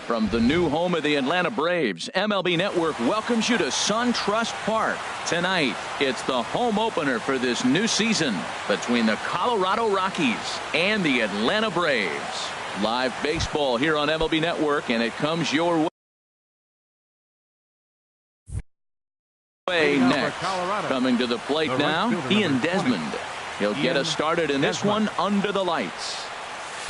From the new home of the Atlanta Braves, MLB Network welcomes you to SunTrust Park. Tonight, it's the home opener for this new season between the Colorado Rockies and the Atlanta Braves. Live baseball here on MLB Network, and it comes your way next. Coming to the plate now, Ian Desmond. He'll get us started in this one under the lights.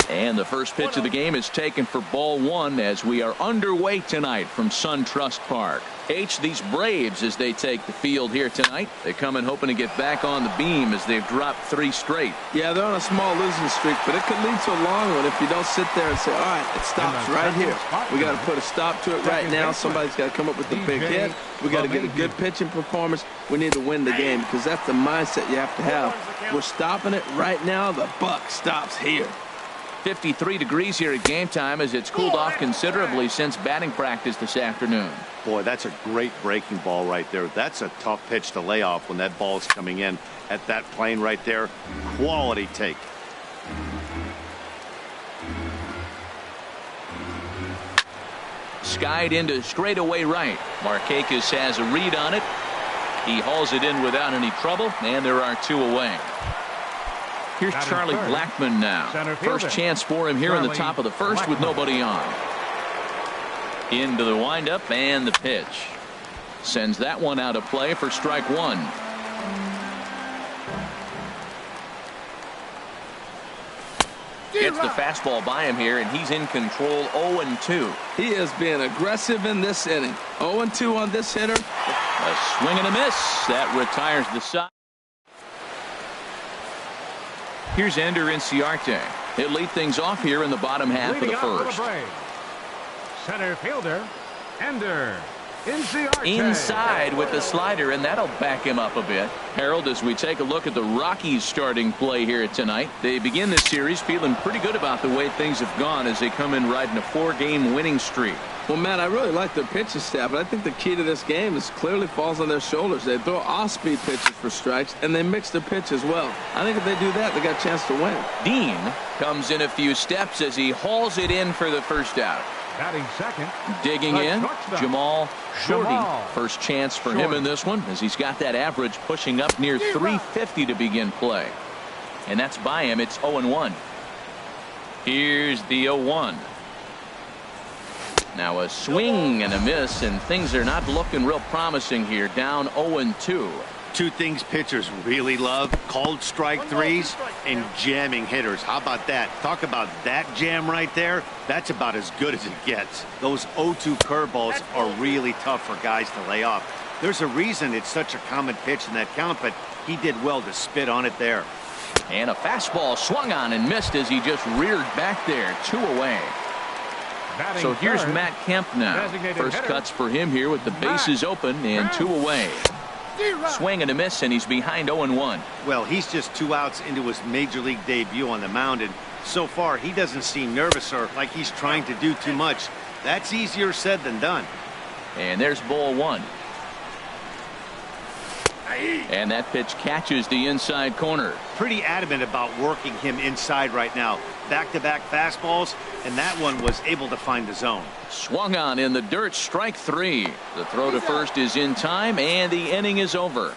And the first pitch of the game is taken for ball one as we are underway tonight from SunTrust Park. These Braves, as they take the field here tonight, they come in hoping to get back on the beam as they've dropped 3 straight. Yeah, they're on a small losing streak, but it could lead to a long one if you don't sit there and say, all right, it stops right here. We got to put a stop to it right now. Somebody's got to come up with the big hit. We got to get a good pitching performance. We need to win the game because that's the mindset you have to have. We're stopping it right now. The buck stops here. 53 degrees here at game time as it's cooled off considerably since batting practice this afternoon. Boy, that's a great breaking ball right there. That's a tough pitch to lay off when that ball's coming in at that plane right there. Quality take. Skied into straightaway right. Markakis has a read on it. He hauls it in without any trouble, and there are 2 away. Here's Charlie Blackmon now. First chance for him here in the top of the first with nobody on. Into the windup and the pitch. Sends that one out of play for strike 1. Gets the fastball by him here, and he's in control. 0-2. He is being aggressive in this inning. 0-2 on this hitter. A swing and a miss. That retires the side. Here's Ender Inciarte. He'll lead things off here in the bottom half of the first. Center fielder, Ender Inciarte. Inside with the slider, and that'll back him up a bit. Harold, as we take a look at the Rockies starting play here tonight, they begin this series feeling pretty good about the way things have gone as they come in riding a 4-game winning streak. Well, Matt, I really like their pitching staff, but I think the key to this game is clearly falls on their shoulders. They throw off-speed pitches for strikes, and they mix their pitch as well. I think if they do that, they got a chance to win. Dean comes in a few steps as he hauls it in for the first out. Batting second. Digging in, Jamal Shorty. First chance for him in this one as he's got that average pushing up near 350 to begin play. And that's by him. It's 0-1. Here's the 0-1. Now a swing and a miss, and things are not looking real promising here. Down 0-2. 2 things pitchers really love: called strike threes and jamming hitters. How about that? Talk about that jam right there. That's about as good as it gets. Those 0-2 curveballs are really tough for guys to lay off. There's a reason it's such a common pitch in that count, but he did well to spit on it there. And a fastball swung on and missed as he just reared back there. 2 away. So here's Matt Kemp now. First cuts for him here with the bases open and 2 away. Swing and a miss, and he's behind 0-1. Well, he's just 2 outs into his major league debut on the mound, and so far he doesn't seem nervous or like he's trying to do too much. That's easier said than done. And there's ball 1. And that pitch catches the inside corner. Pretty adamant about working him inside right now. Back-to-back fastballs, and that one was able to find the zone. Swung on in the dirt, strike 3. The throw to first is in time, and the inning is over.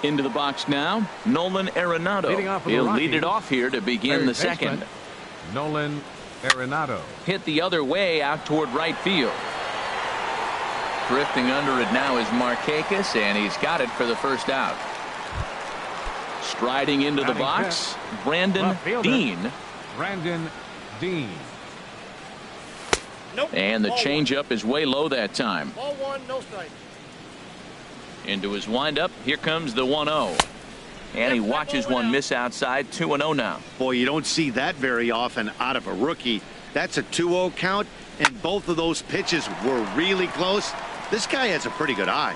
Into the box now, Nolan Arenado. He'll lead it off here to begin the second. Nolan Arenado. Hit the other way out toward right field. Drifting under it now is Markakis, and he's got it for the first out. Striding into the box, Brandon Dean. Brandon Dean. And the changeup is way low that time. Ball 1, no strike. Into his windup, here comes the 1-0. And he watches one miss outside. 2-0 now. Boy, you don't see that very often out of a rookie. That's a 2-0 count, and both of those pitches were really close. This guy has a pretty good eye.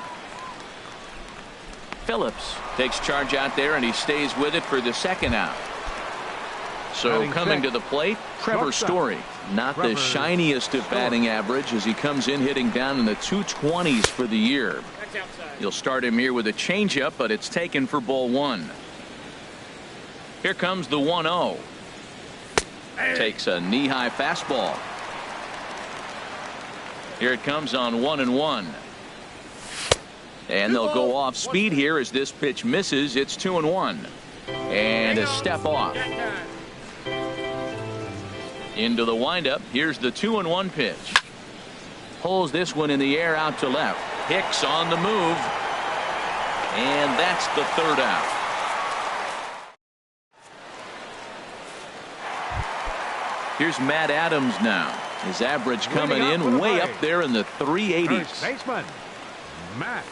Phillips takes charge out there, and he stays with it for the second out. So coming to the plate, Trevor Story. Not the shiniest of batting average as he comes in hitting down in the 220s for the year. You'll start him here with a changeup, but it's taken for ball 1. Here comes the 1-0. Takes a knee-high fastball. Here it comes on 1-1. And they'll go off speed here as this pitch misses. It's 2-1. And a step off. Into the windup. Here's the 2-1 pitch. Pulls this one in the air out to left. Hicks on the move. And that's the third out. Here's Matt Adams now. His average coming in way up there in the 380s. First baseman, Matt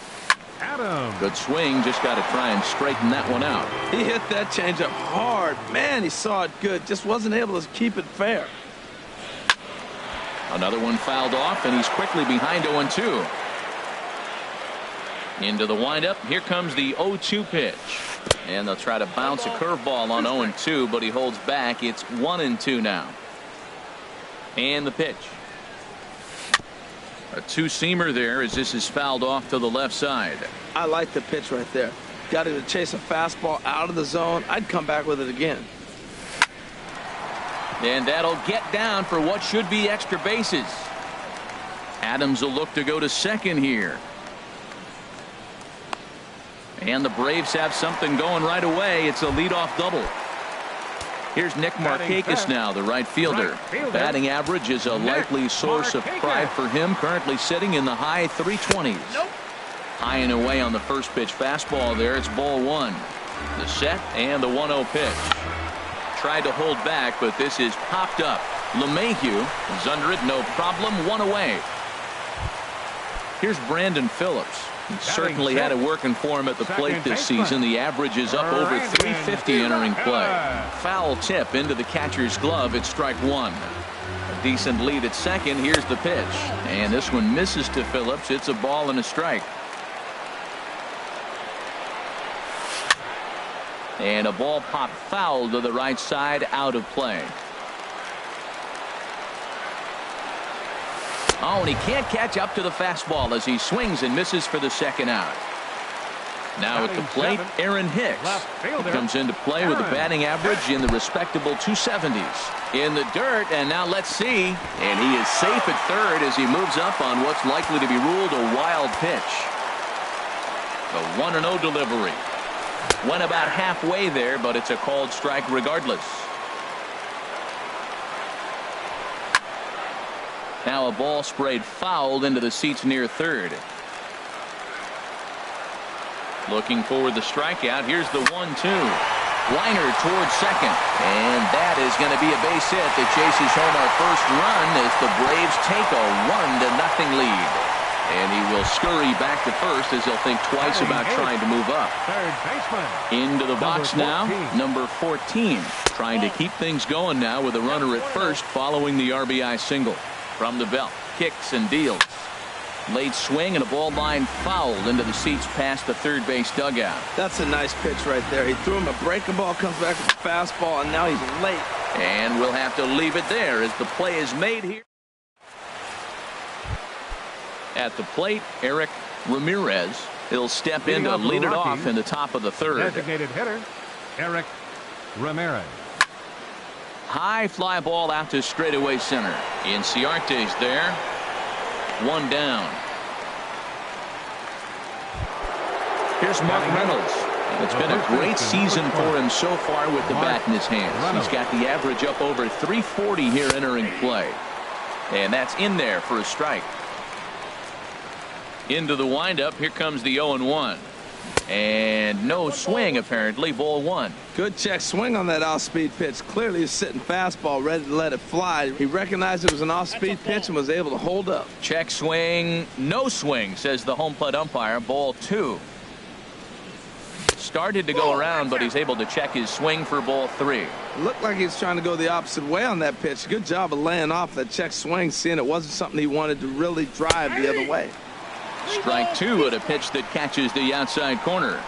Adams. Good swing. Just got to try and straighten that one out. He hit that changeup hard. Man, he saw it good. Just wasn't able to keep it fair. Another one fouled off, and he's quickly behind 0-2. Into the windup. Here comes the 0-2 pitch. And they'll try to bounce a curveball on 0-2, but he holds back. It's 1-2 now. And the pitch. A two-seamer there as this is fouled off to the left side. I like the pitch right there. Got him to chase a fastball out of the zone. I'd come back with it again. And that'll get down for what should be extra bases. Adams will look to go to second here. And the Braves have something going right away. It's a leadoff double. Here's Nick Markakis now, the right fielder. Batting average is a likely source of pride for him. Currently sitting in the high 320s. High and away on the first pitch fastball there. It's ball one. The set and the 1-0 pitch. Tried to hold back, but this is popped up. LeMahieu is under it, no problem. One away. Here's Brandon Phillips. He certainly had it working for him at the plate this season. The average is up over 350 entering play. Foul tip into the catcher's glove. It's strike one. A decent lead at second. Here's the pitch. And this one misses to Phillips. It's a ball and a strike. And a ball pop foul to the right side, out of play. Oh, and he can't catch up to the fastball as he swings and misses for the second out. Now at the plate, Aaron Hicks. He comes into play with a batting average in the respectable 270s. In the dirt, and now let's see. And he is safe at third as he moves up on what's likely to be ruled a wild pitch. The 1-0 delivery. Went about halfway there, but it's a called strike regardless. Now a ball sprayed fouled into the seats near third. Looking for the strikeout. Here's the 1-2. Liner towards second. And that is going to be a base hit that chases home our first run as the Braves take a 1-0 lead. And he will scurry back to first as he'll think twice about trying to move up. Third baseman. Into the box now, number 14. Trying to keep things going now with a runner at first following the RBI single. From the belt, kicks and deals. Late swing and a ball line fouled into the seats past the third base dugout. That's a nice pitch right there. He threw him a breaking ball, comes back with a fastball, and now he's late. And we'll have to leave it there as the play is made here. At the plate, Eric Ramirez. He'll step in to lead it off in the top of the third. Designated hitter, Eric Ramirez. High fly ball out to straightaway center. Inciarte's there. One down. Here's Mark Reynolds. It's been a great season for him so far with the bat in his hands. He's got the average up over 340 here entering play. And that's in there for a strike. Into the windup. Here comes the 0-1. And no swing, apparently. Ball one. Good check swing on that off-speed pitch. Clearly he's sitting fastball, ready to let it fly. He recognized it was an off-speed pitch and was able to hold up. Check swing. No swing, says the home plate umpire. Ball two. Started to go around, but he's able to check his swing for ball three. Looked like he's trying to go the opposite way on that pitch. Good job of laying off that check swing, seeing it wasn't something he wanted to really drive the other way. Strike two at a pitch that catches the outside corner.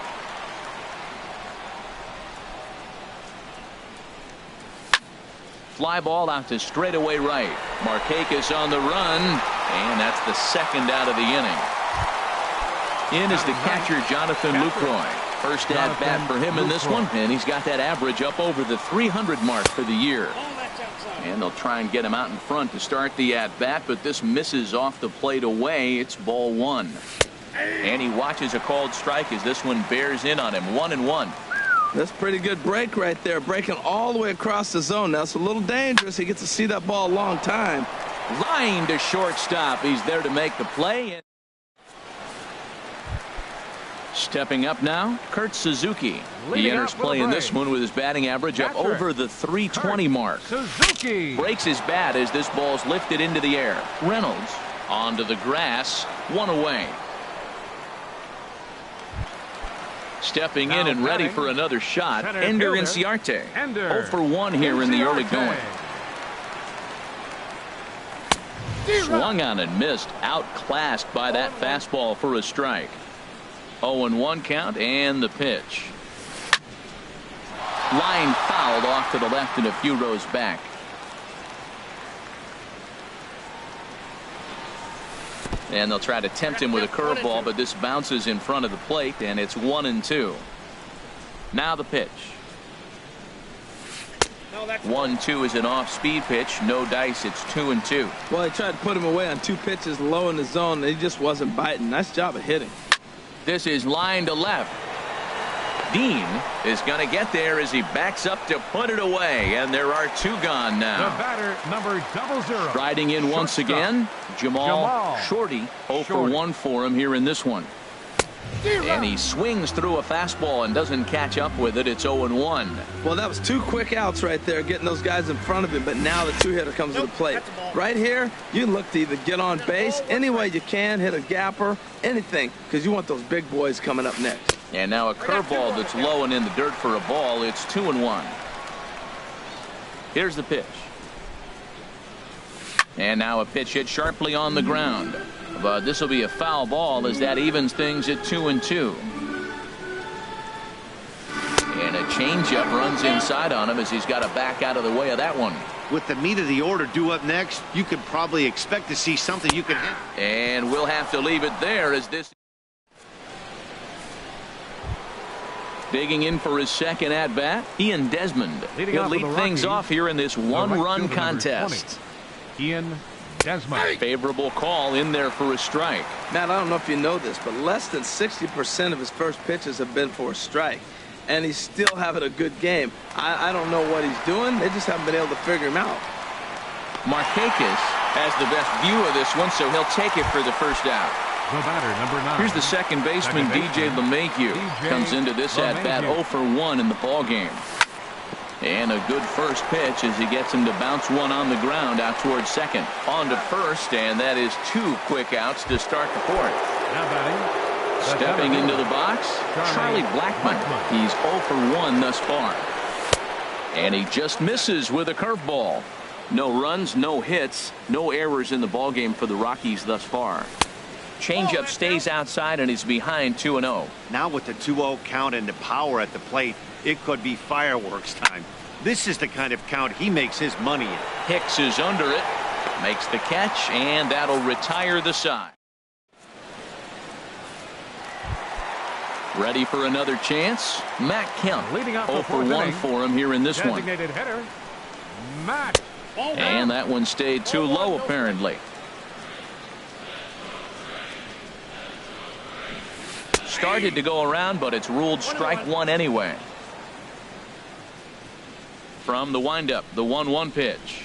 Fly ball out to straightaway right. Markakis on the run, and that's the second out of the inning. In is the catcher, Jonathan Lucroy. First at bat for him in this one, and he's got that average up over the 300 mark for the year. And they'll try and get him out in front to start the at-bat, but this misses off the plate away. It's ball one. And he watches a called strike as this one bears in on him. 1-1. That's a pretty good break right there, breaking all the way across the zone. Now, it's a little dangerous. He gets to see that ball a long time. Line to shortstop. He's there to make the play. Stepping up now, Kurt Suzuki. He enters play in this one with his batting average up over the 320 mark. Suzuki breaks his bat as this ball's lifted into the air. Reynolds onto the grass, one away. Stepping in and ready for another shot, Ender Inciarte. 0 for 1 here in the early going. Swung on and missed, outclassed by that fastball for a strike. 0-1 count and the pitch. Line fouled off to the left and a few rows back. And they'll try to tempt him with a curveball, but this bounces in front of the plate, and it's 1-2. Now the pitch. 1-2 is an off-speed pitch. No dice. It's 2-2. Well, they tried to put him away on 2 pitches low in the zone, and he just wasn't biting. Nice job of hitting. This is line to left. Dean is going to get there as he backs up to put it away, and there are 2 gone now. The batter, number 00. Riding in once again, Jamal Shorty. 0 for 1 for him here in this one. And he swings through a fastball and doesn't catch up with it. It's 0-1. Well, that was 2 quick outs right there, getting those guys in front of him, but now the 2-hitter comes to the plate. Right here, you look to either get on base any way you can, hit a gapper, anything, because you want those big boys coming up next. And now a curveball that's low and in the dirt for a ball. It's 2-1. Here's the pitch. And now a pitch hit sharply on the ground. But this will be a foul ball as that evens things at 2-2. And a changeup runs inside on him as he's got to back out of the way of that one. With the meat of the order due up next, you could probably expect to see something you can hit. And we'll have to leave it there as this. Digging in for his second at-bat, Ian Desmond. He'll lead things off here in this one-run contest. Ian Desmond. Favorable call in there for a strike. Matt, I don't know if you know this, but less than 60% of his first pitches have been for a strike. And he's still having a good game. I don't know what he's doing. They just haven't been able to figure him out. Markakis has the best view of this one, so he'll take it for the first out. The batter, number 9. Here's the second baseman, DJ LeMahieu. Comes into this at-bat 0 for 1 in the ballgame. And a good first pitch as he gets him to bounce one on the ground out towards second. On to first, and that is 2 quick outs to start the 4th. Now batting. Stepping into the box, Charlie Blackmon. He's 0 for 1 thus far. And he just misses with a curveball. No runs, no hits, no errors in the ballgame for the Rockies thus far. Changeup stays outside and is behind 2-0. Now with the 2-0 count and the power at the plate, it could be fireworks time. This is the kind of count he makes his money in. Hicks is under it, makes the catch, and that'll retire the side. Ready for another chance? Matt Kemp. Leading off 0 for 1 for him here in this one. Designated hitter, Matt. And that one stayed too low apparently. Started to go around, but it's ruled strike 1 anyway. From the windup, the 1-1 pitch.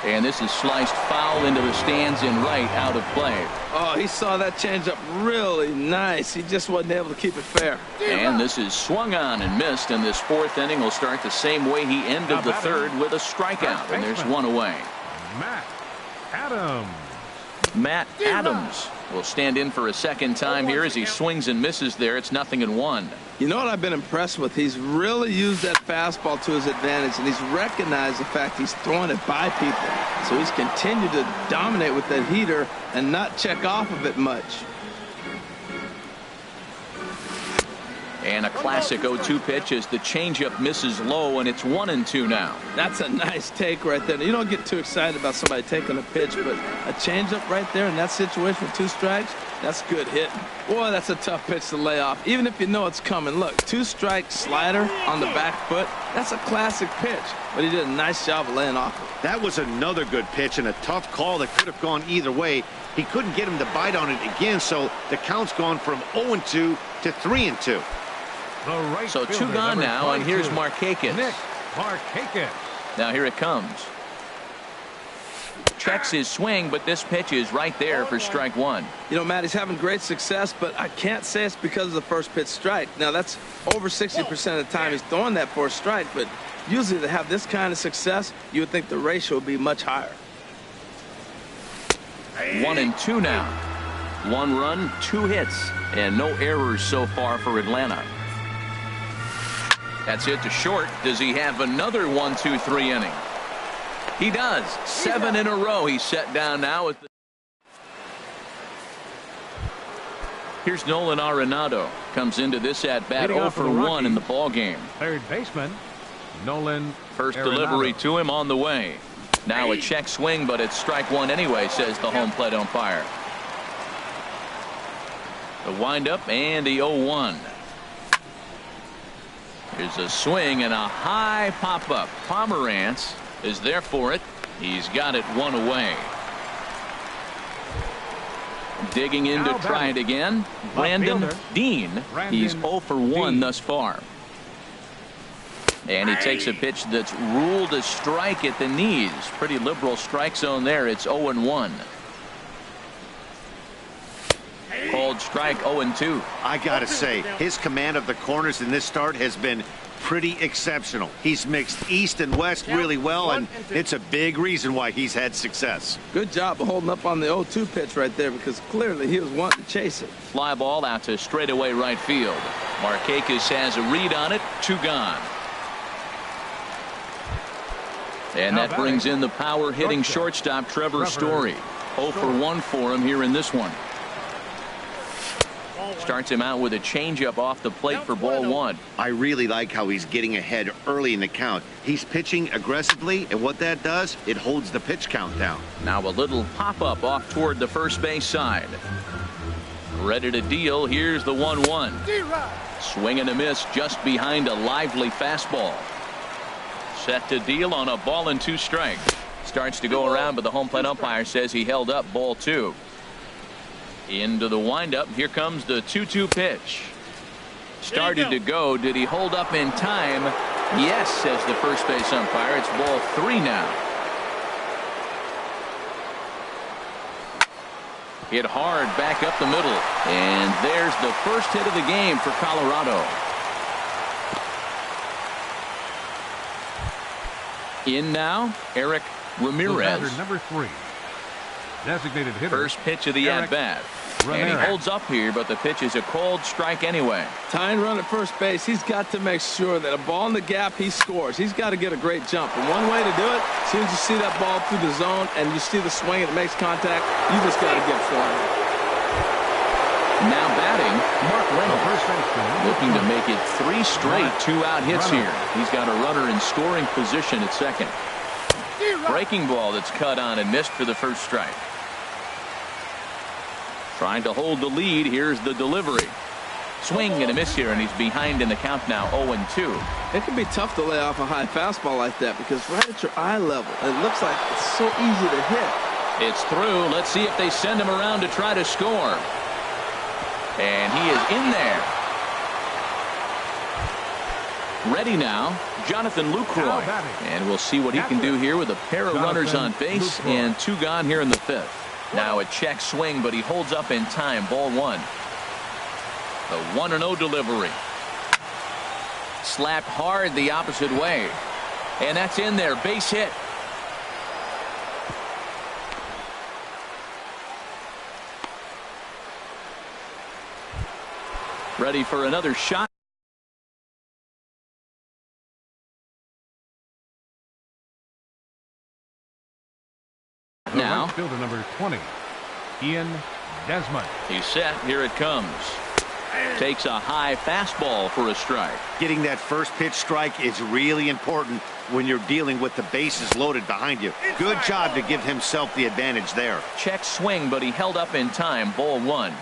And this is sliced foul into the stands in right, out of play. Oh, he saw that changeup really nice. He just wasn't able to keep it fair. And this is swung on and missed, and this 4th inning will start the same way he ended the 3rd with a strikeout, and there's 1 away. Matt Adams. Matt Adams will stand in for a second time here as he swings and misses there. It's 0-1. You know what I've been impressed with? He's really used that fastball to his advantage, and he's recognized the fact he's throwing it by people. So he's continued to dominate with that heater and not check off of it much. And a classic 0-2 pitch as the changeup misses low, and it's 1-2 now. That's a nice take right there. You don't get too excited about somebody taking a pitch, but a changeup right there in that situation with 2 strikes, that's good hitting. Boy, that's a tough pitch to lay off, even if you know it's coming. Look, 2-strike slider on the back foot. That's a classic pitch, but he did a nice job of laying off it. That was another good pitch and a tough call that could have gone either way. He couldn't get him to bite on it again, so the count's gone from 0-2 to 3-2. So 2 gone now, and here's Markakis. Now here it comes. Checks his swing, but this pitch is right there for strike 1. You know, Matt, he's having great success, but I can't say it's because of the first pitch strike. Now, that's over 60% of the time he's throwing that for a strike, but usually to have this kind of success, you would think the ratio would be much higher. 1-2 now. 1 run, 2 hits, and no errors so far for Atlanta. That's it to short. Does he have another 1-2-3 inning? He does. 7 in a row. He's set down now. Here's Nolan Arenado. Comes into this at bat 0 for 1 in the ball game. Third baseman, Nolan. First Arenado. delivery to him on the way. Now a check swing, but it's strike 1 anyway, says the home plate umpire. The windup and the 0-1. Here's a swing and a high pop-up. Pomerantz is there for it. He's got it 1 away. Digging in to try it again. Brandon Dean. He's 0 for 1 thus far. And he takes a pitch that's ruled a strike at the knees. Pretty liberal strike zone there. It's 0-1. Called strike 0-2. I gotta say, his command of the corners in this start has been pretty exceptional. He's mixed east and west really well, and it's a big reason why he's had success. Good job of holding up on the 0-2 pitch right there, because clearly he was wanting to chase it. Fly ball out to straightaway right field. Markakis has a read on it. 2 gone. And that brings in the power hitting shortstop Trevor Story. 0 for 1 for him here in this one. Starts him out with a changeup off the plate for ball 1. I really like how he's getting ahead early in the count. He's pitching aggressively, and what that does, it holds the pitch count down. Now a little pop-up off toward the first base side. Ready to deal. Here's the 1-1. Swing and a miss just behind a lively fastball. Set to deal on a ball and 2 strikes. Starts to go around, but the home plate umpire says he held up ball 2. Into the windup. Here comes the 2-2 pitch. Started to go. Did he hold up in time? Yes, says the first base umpire. It's ball 3 now. Hit hard back up the middle. And there's the first hit of the game for Colorado. In now, Eric Ramirez. Number 3. Designated hitter. First pitch of the at-bat. And he holds up here, but the pitch is a called strike anyway. Tying run at first base. He's got to make sure that a ball in the gap, he scores. He's got to get a great jump. And one way to do it, as soon as you see that ball through the zone and you see the swing and it makes contact, you just got to get flying. Now batting, Mark Reynolds. Looking to make it 3 straight 2-out hits here. He's got a runner in scoring position at second. Breaking ball that's cut on and missed for the first strike. Trying to hold the lead. Here's the delivery. Swing and a miss here, and he's behind in the count now 0-2. It can be tough to lay off a high fastball like that because right at your eye level, it looks like it's so easy to hit. It's through. Let's see if they send him around to try to score. And he is in there. Ready now, Jonathan Lucroy. And we'll see what he can do here with a pair of runners on base and 2 gone here in the 5th. Now a check swing, but he holds up in time. Ball 1. The 1-0 delivery. Slapped hard the opposite way. And that's in there. Base hit. Ready for another shot. Now, fielder number 20, Ian Desmond. He's set. Here it comes. Takes a high fastball for a strike. Getting that first pitch strike is really important when you're dealing with the bases loaded behind you. Good job to give himself the advantage there. Check swing, but he held up in time. Ball 1.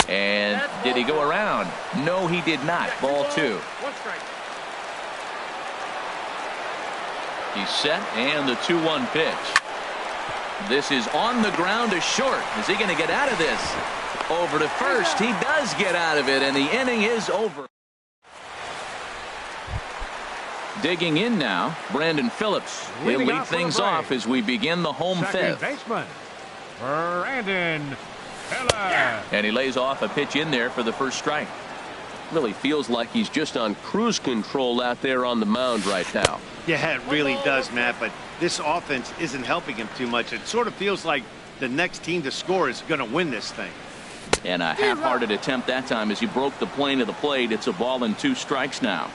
And did he go around? No, he did not. Ball 2. He's set, and the 2-1 pitch. This is on the ground to short. Is he going to get out of this? Over to first. He does get out of it, and the inning is over. Digging in now, Brandon Phillips. He'll lead things off as we begin the home fifth. Baseman, Brandon Phillips. And he lays off a pitch in there for the first strike. Really feels like he's just on cruise control out there on the mound right now. Yeah, it really does, Matt, but this offense isn't helping him too much. It sort of feels like the next team to score is going to win this thing. And a half-hearted attempt that time as he broke the plane of the plate. It's a ball and 2 strikes now.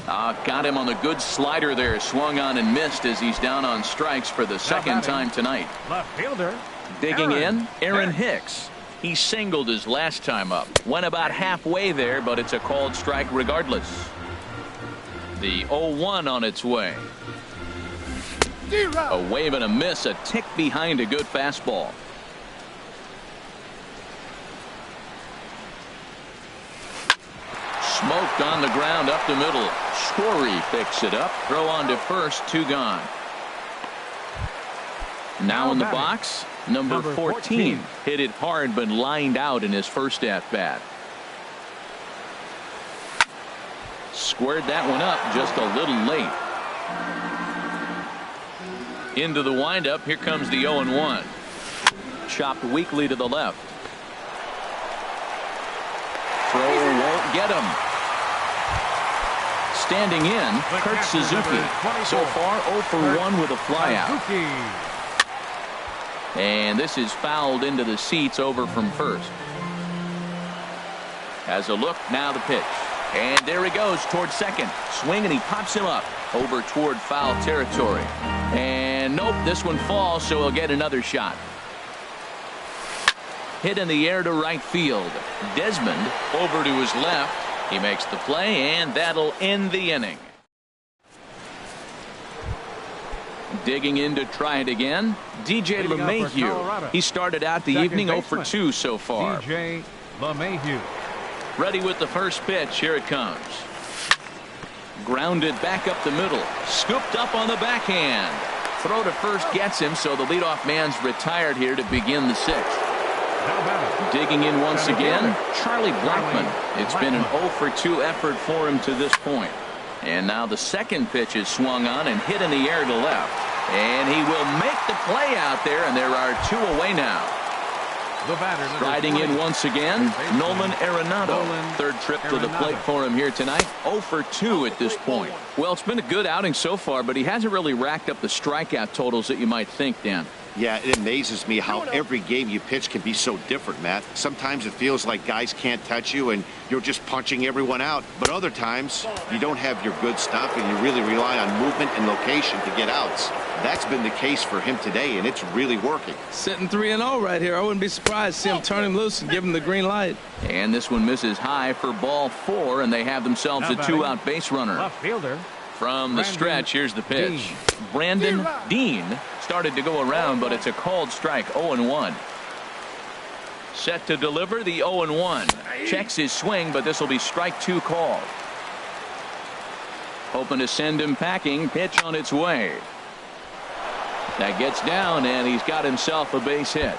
Got him on the good slider there. Swung on and missed as he's down on strikes for the second time tonight. Left fielder. Digging in, Aaron Hicks. He singled his last time up. Went about halfway there, but it's a called strike regardless. The 0-1 on its way. A wave and a miss, a tick behind a good fastball. Smoked on the ground up the middle. Story picks it up. Throw on to first, 2 gone. Now in the box, number 14. Hit it hard but lined out in his first at-bat. Squared that one up just a little late. Into the windup. Here comes the 0-1. Chopped weakly to the left. Throw won't get him. Standing in, Kurt Suzuki. So far 0 for 1 with a flyout. And this is fouled into the seats over from first. Has a look, now the pitch. And there he goes towards second. Swing, and he pops him up over toward foul territory. And nope, this one falls, so he'll get another shot. Hit in the air to right field. Desmond over to his left. He makes the play, and that'll end the inning. Digging in to try it again, DJ LeMahieu. He started out the evening 0 for 2 so far. DJ LeMahieu. Ready with the first pitch. Here it comes. Grounded back up the middle. Scooped up on the backhand. Throw to first gets him, so the leadoff man's retired here to begin the 6th. Digging in once again, Charlie Blackmon. It's been an 0 for 2 effort for him to this point. And now the second pitch is swung on and hit in the air to left. And he will make the play out there, and there are 2 away now. Riding in once again, Nolan Arenado. Third trip to the plate for him here tonight. 0 for 2 at this point. Well, it's been a good outing so far, but he hasn't really racked up the strikeout totals that you might think, Dan. Yeah, it amazes me how every game you pitch can be so different, Matt. Sometimes it feels like guys can't touch you and you're just punching everyone out. But other times, you don't have your good stuff and you really rely on movement and location to get outs. That's been the case for him today, and it's really working. Sitting 3-0 right here. I wouldn't be surprised to see him turn him loose and give him the green light. And this one misses high for ball 4, and they have themselves a 2-out base runner. Left fielder. From the stretch, here's the pitch. Brandon Dean started to go around, but it's a called strike. 0-1. Set to deliver the 0-1. Checks his swing, but this will be strike 2 called. Hoping to send him packing. Pitch on its way. That gets down, and he's got himself a base hit.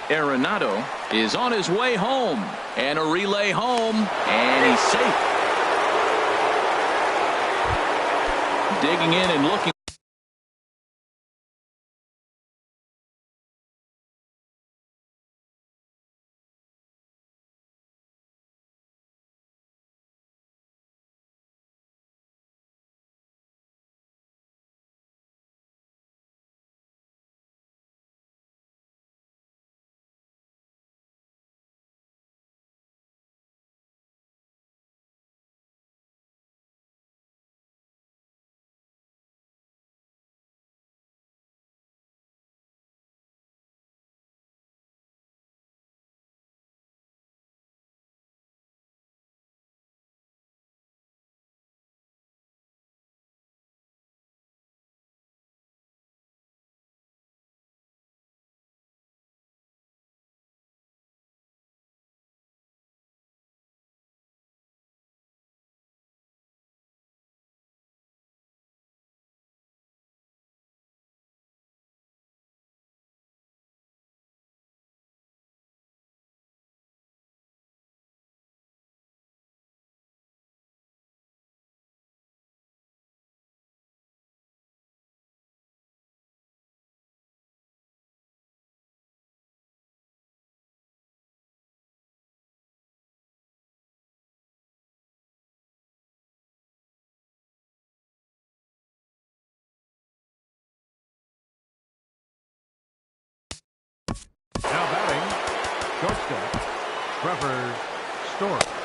Arenado is on his way home, and a relay home, and he's safe. Digging in and looking. Shortstop, Trevor Story.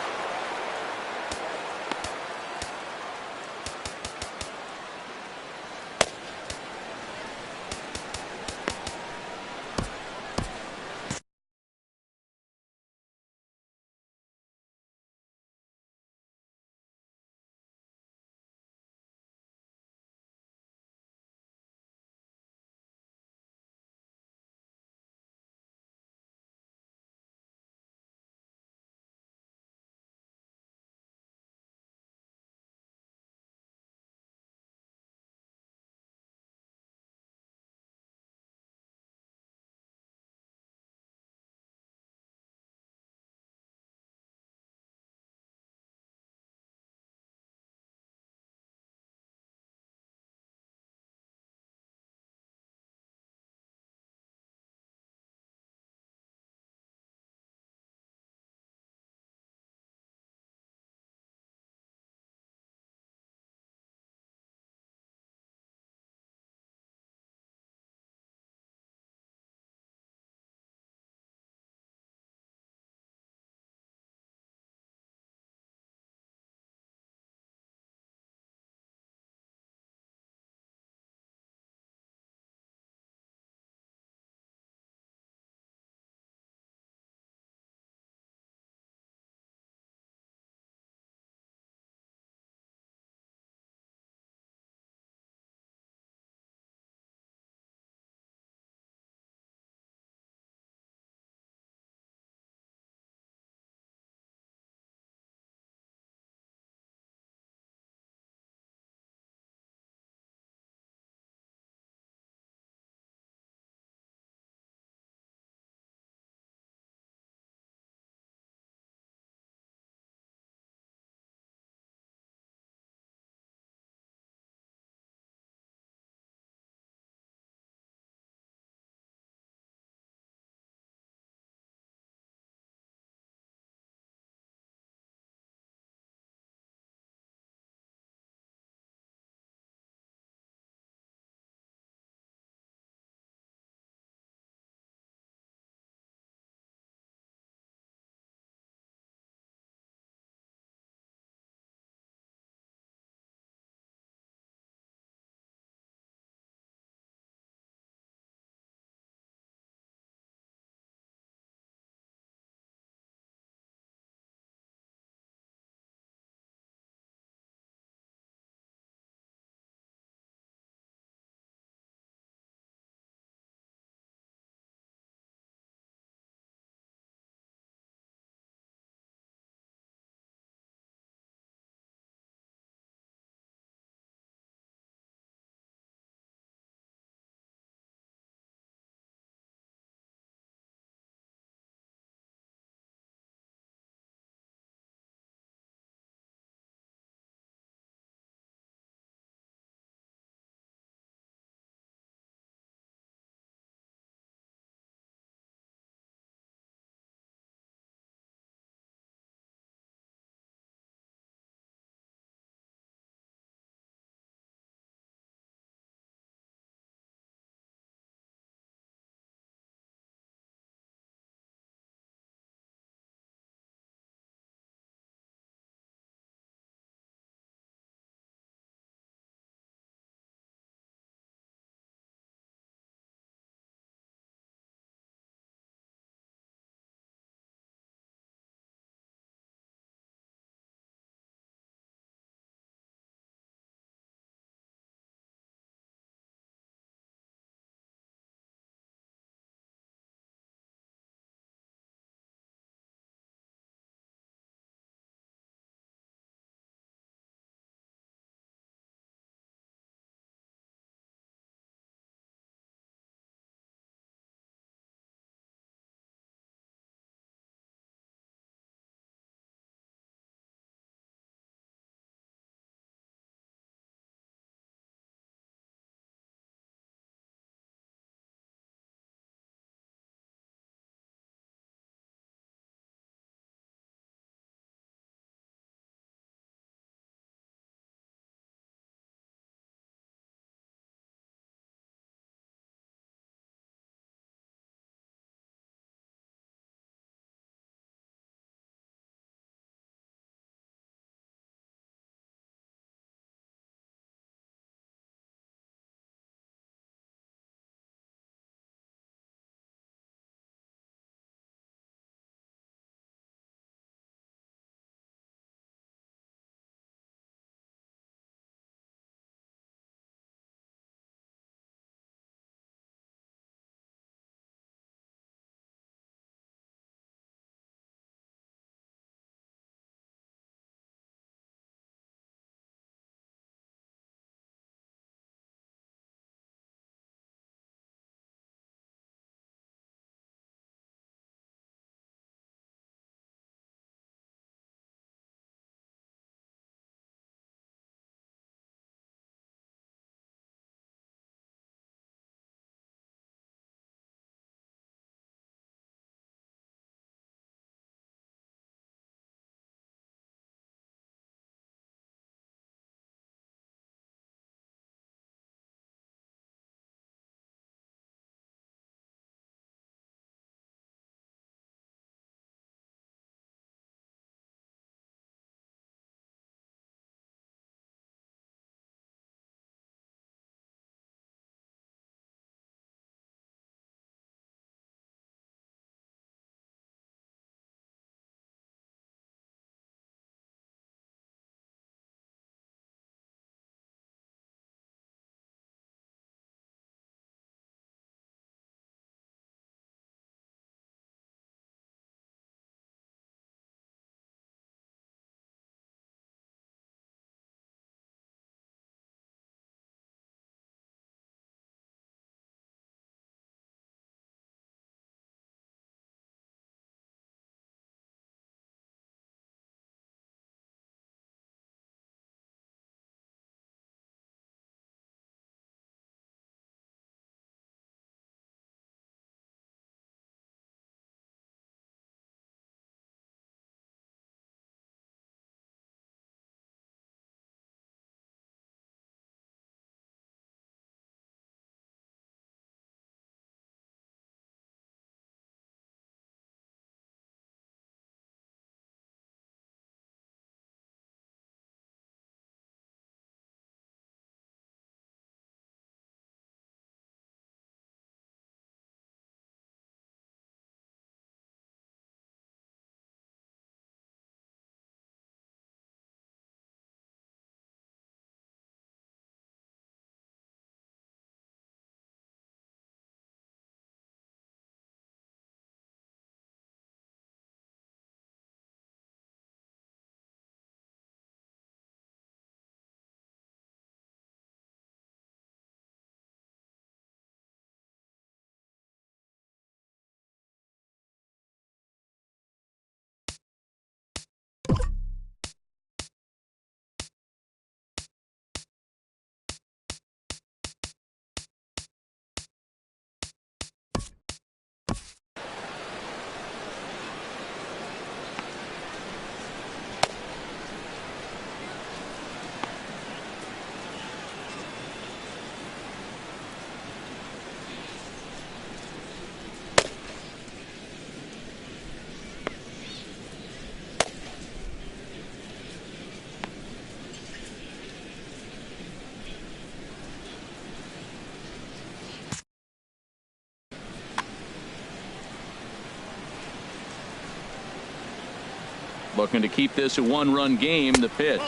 Looking to keep this a one-run game. The pitch.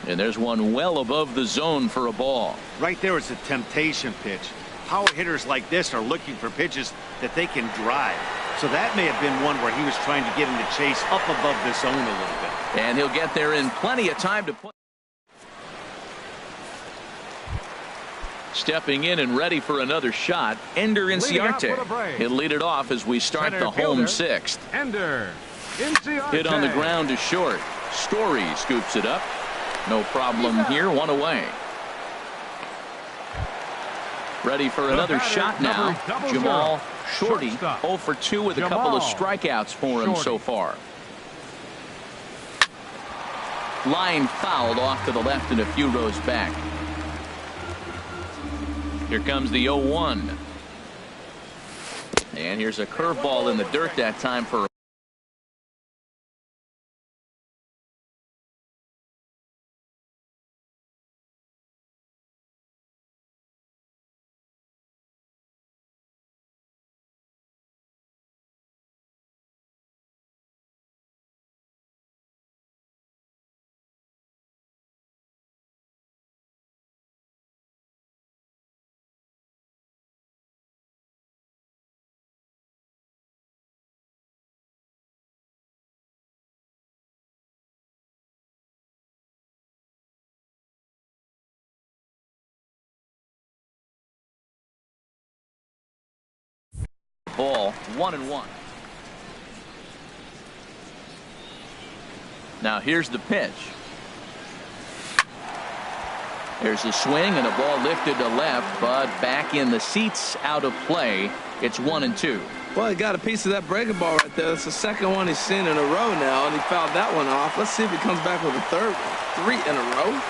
And there's one well above the zone for a ball. Right there is a temptation pitch. Power hitters like this are looking for pitches that they can drive. So that may have been one where he was trying to get him to chase up above the zone a little bit. And he'll get there in plenty of time to put. Stepping in and ready for another shot, Ender Inciarte. He'll lead it off as we start the home sixth. Ender Inciarte. Hit on the ground is short. Story scoops it up. No problem here. One away. Ready for another shot now. Jamal Shorty 0 for 2 with a couple of strikeouts for him so far. Line fouled off to the left and a few rows back. Here comes the 0-1. And here's a curveball in the dirt that time for ball. 1-1. Now here's the pitch. There's a swing and a ball lifted to left, but back in the seats, out of play. It's 1-2. Well, he got a piece of that breaking ball right there. That's the second one he's seen in a row now, and he fouled that one off. Let's see if he comes back with a third one. 3 in a row.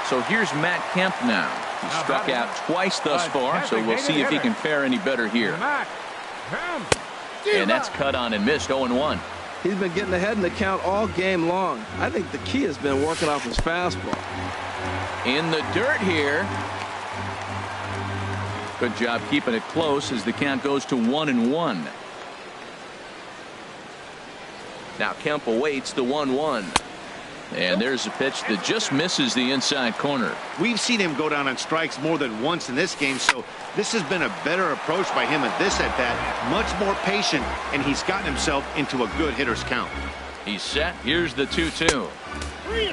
So here's Matt Kemp now. He struck out twice thus far, so we'll see if he can fare any better here. And that's cut on and missed. 0-1. He's been getting ahead in the count all game long. I think the key has been working off his fastball. In the dirt here. Good job keeping it close as the count goes to 1-1. Now Kemp awaits the 1-1. And there's a pitch that just misses the inside corner. We've seen him go down on strikes more than once in this game, so this has been a better approach by him at this at-bat. Much more patient, and he's gotten himself into a good hitter's count. He's set. Here's the 2-2.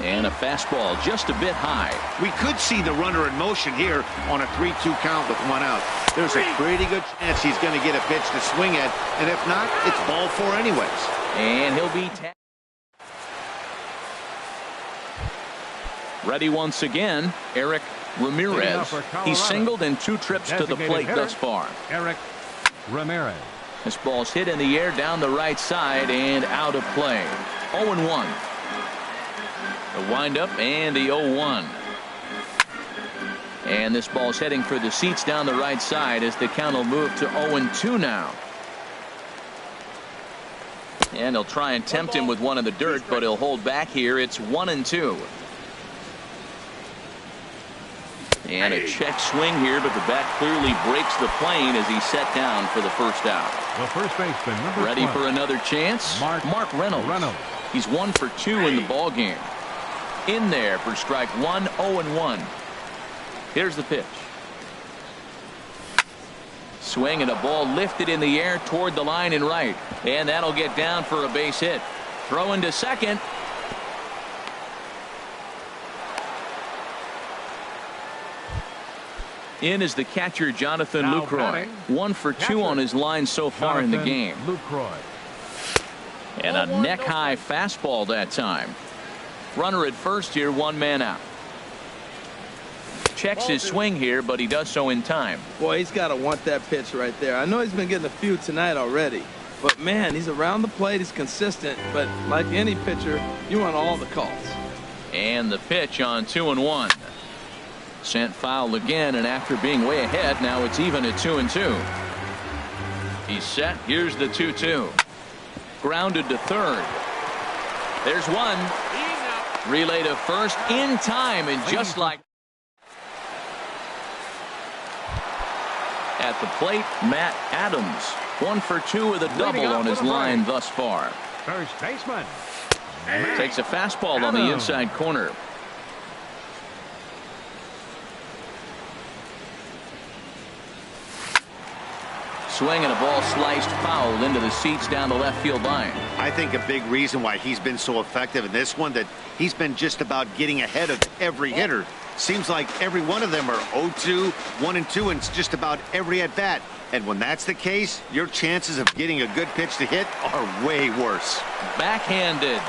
And a fastball just a bit high. We could see the runner in motion here on a 3-2 count with 1 out. There's a pretty good chance he's going to get a pitch to swing at, and if not, it's ball 4 anyways. And he'll be tapped. Ready once again, Eric Ramirez. He's singled in 2 trips to the plate thus far. Eric Ramirez. This ball's hit in the air down the right side and out of play. 0-1. The windup and the 0-1. And this ball's heading for the seats down the right side as the count will move to 0-2 now. And he'll try and tempt him with one in the dirt, but he'll hold back here. It's 1-2. And a check swing here, but the bat clearly breaks the plane as he's set down for the first out. The first baseman, number Ready 12. for another chance? Mark Reynolds. He's 1 for 2 in the ball game. In there for strike 1, 0-1. Here's the pitch. Swing and a ball lifted in the air toward the line and right. And that'll get down for a base hit. Throw into second. In is the catcher, Jonathan Lucroy. 1 for 2 on his line so far in the game. Lucroy. And a neck-high fastball that time. Runner at first here, 1 man out. Checks his swing here, but he does so in time. Boy, he's got to want that pitch right there. I know he's been getting a few tonight already. But, man, he's around the plate. He's consistent. But like any pitcher, you want all the calls. And the pitch on 2-1. Sent foul again, and after being way ahead, now it's even at 2-2. He's set. Here's the 2-2. Grounded to third. There's one. Relay to first in time, and just like At the plate, Matt Adams. 1 for 2 with a double on his line thus far. First baseman. Takes a fastball on the inside corner. Swing and a ball sliced foul into the seats down the left field line. I think a big reason why he's been so effective in this one, that he's been just about getting ahead of every hitter. Seems like every one of them are 0-2, 1-2, and it's just about every at bat. And when that's the case, your chances of getting a good pitch to hit are way worse. Backhanded.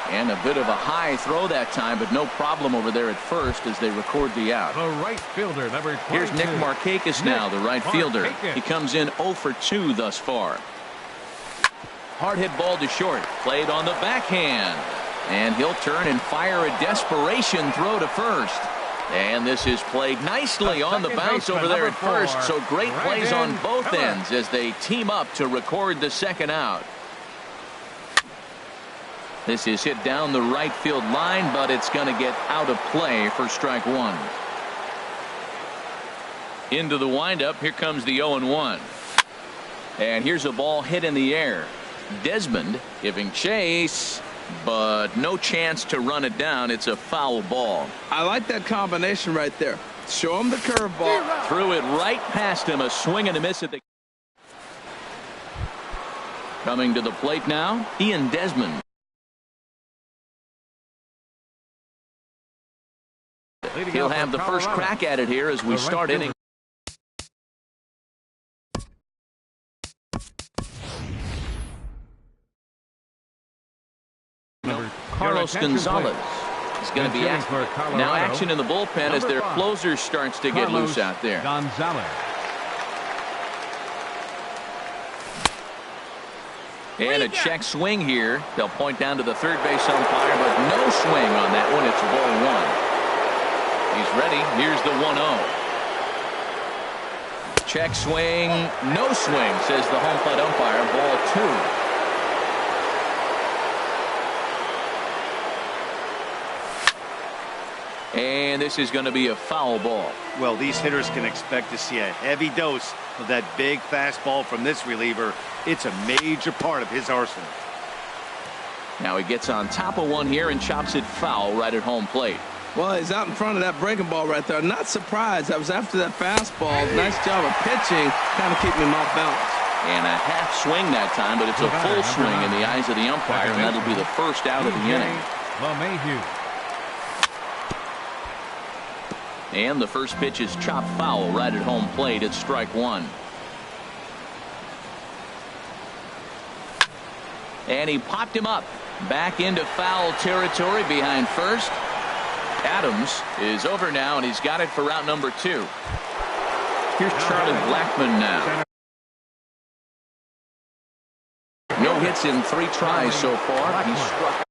And a bit of a high throw that time, but no problem over there at first as they record the out. The right fielder, number 22. Here's Nick Markakis now, the right fielder. He comes in 0 for 2 thus far. Hard hit ball to short. Played on the backhand. And he'll turn and fire a desperation throw to first. And this is played nicely on the bounce over there at first. So great plays on both ends as they team up to record the second out. This is hit down the right field line, but it's going to get out of play for strike one. Into the windup. Here comes the 0-1. And here's a ball hit in the air. Desmond giving chase, but no chance to run it down. It's a foul ball. I like that combination right there. Show him the curveball. Threw it right past him. A swing and a miss at the. Coming to the plate now, Ian Desmond. He'll have the first crack at it here as we start inning. Carlos Gonzalez is going to be asked. Now action in the bullpen as their closer starts to get loose out there. Gonzalez. And a check swing here. They'll point down to the third base umpire, but no swing on that one. It's ball one. He's ready. Here's the 1-0. Check swing. No swing, says the home plate umpire. Ball two. And this is going to be a foul ball. Well, these hitters can expect to see a heavy dose of that big fastball from this reliever. It's a major part of his arsenal. Now he gets on top of one here and chops it foul right at home plate. Well, he's out in front of that breaking ball right there. Not surprised. I was after that fastball. Nice job of pitching. Kind of keep him off balance. And a half swing that time, but it's a full swing in the eyes of the umpire, and that'll be the first out of the inning. And the first pitch is chopped foul right at home plate. It's strike one. And he popped him up. Back into foul territory behind first. Adams is over now, and he's got it for route number 2. Here's Charlie Blackmon now. No hits in 3 tries so far. He's struck.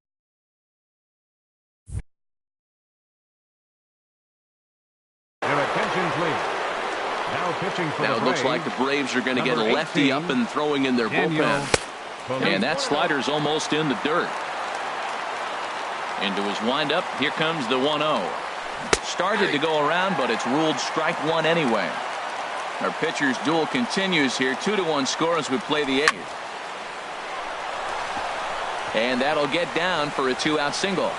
Now it looks like the Braves are going to get a lefty up and throwing in their bullpen. And that slider's almost in the dirt. Into his windup. Here comes the 1-0. Started to go around, but it's ruled strike one anyway. Our pitcher's duel continues here. 2-1 score as we play the 8th. And that'll get down for a 2-out single.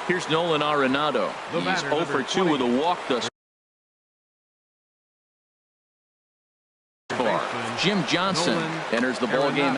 Here's Nolan Arenado. He's 0 for 2 with a walk thus far. Jim Johnson enters the ball game.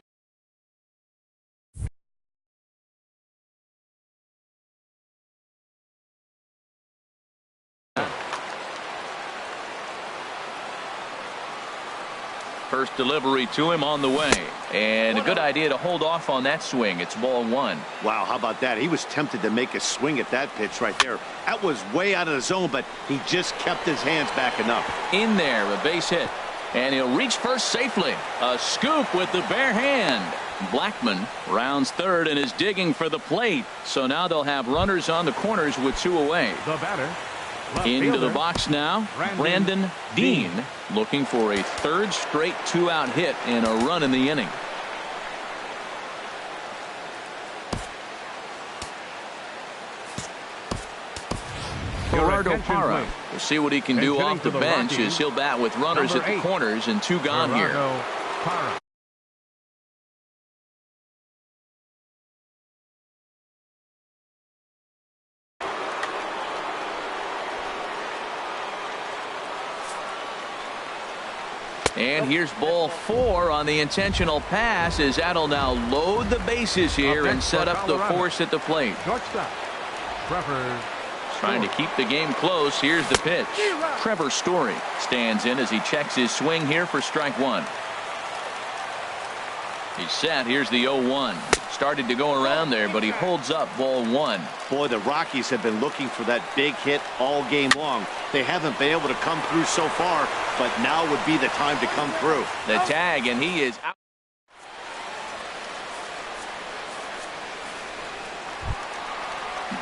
First delivery to him on the way, and a good idea to hold off on that swing. It's ball one. Wow, how about that? He was tempted to make a swing at that pitch right there. That was way out of the zone, but he just kept his hands back enough. In there, a base hit, and he'll reach first safely. A scoop with the bare hand. Blackmon rounds third and is digging for the plate. So now they'll have runners on the corners with 2 away. The batter. Into the box now, Brandon Dean, looking for a 3rd straight 2-out hit and a run in the inning. Gerardo Parra. We'll see what he can do off the bench as he'll bat with runners at the corners and 2 gone here. Parra. And here's ball 4 on the intentional pass as that'll now load the bases here and set up the force at the plate. Shortstop, Trevor. Trying to keep the game close. Here's the pitch. Trevor Story stands in as he checks his swing here for strike 1. He's set. Here's the 0-1. Started to go around there, but he holds up ball 1. Boy, the Rockies have been looking for that big hit all game long. They haven't been able to come through so far, but now would be the time to come through. The tag, and he is out.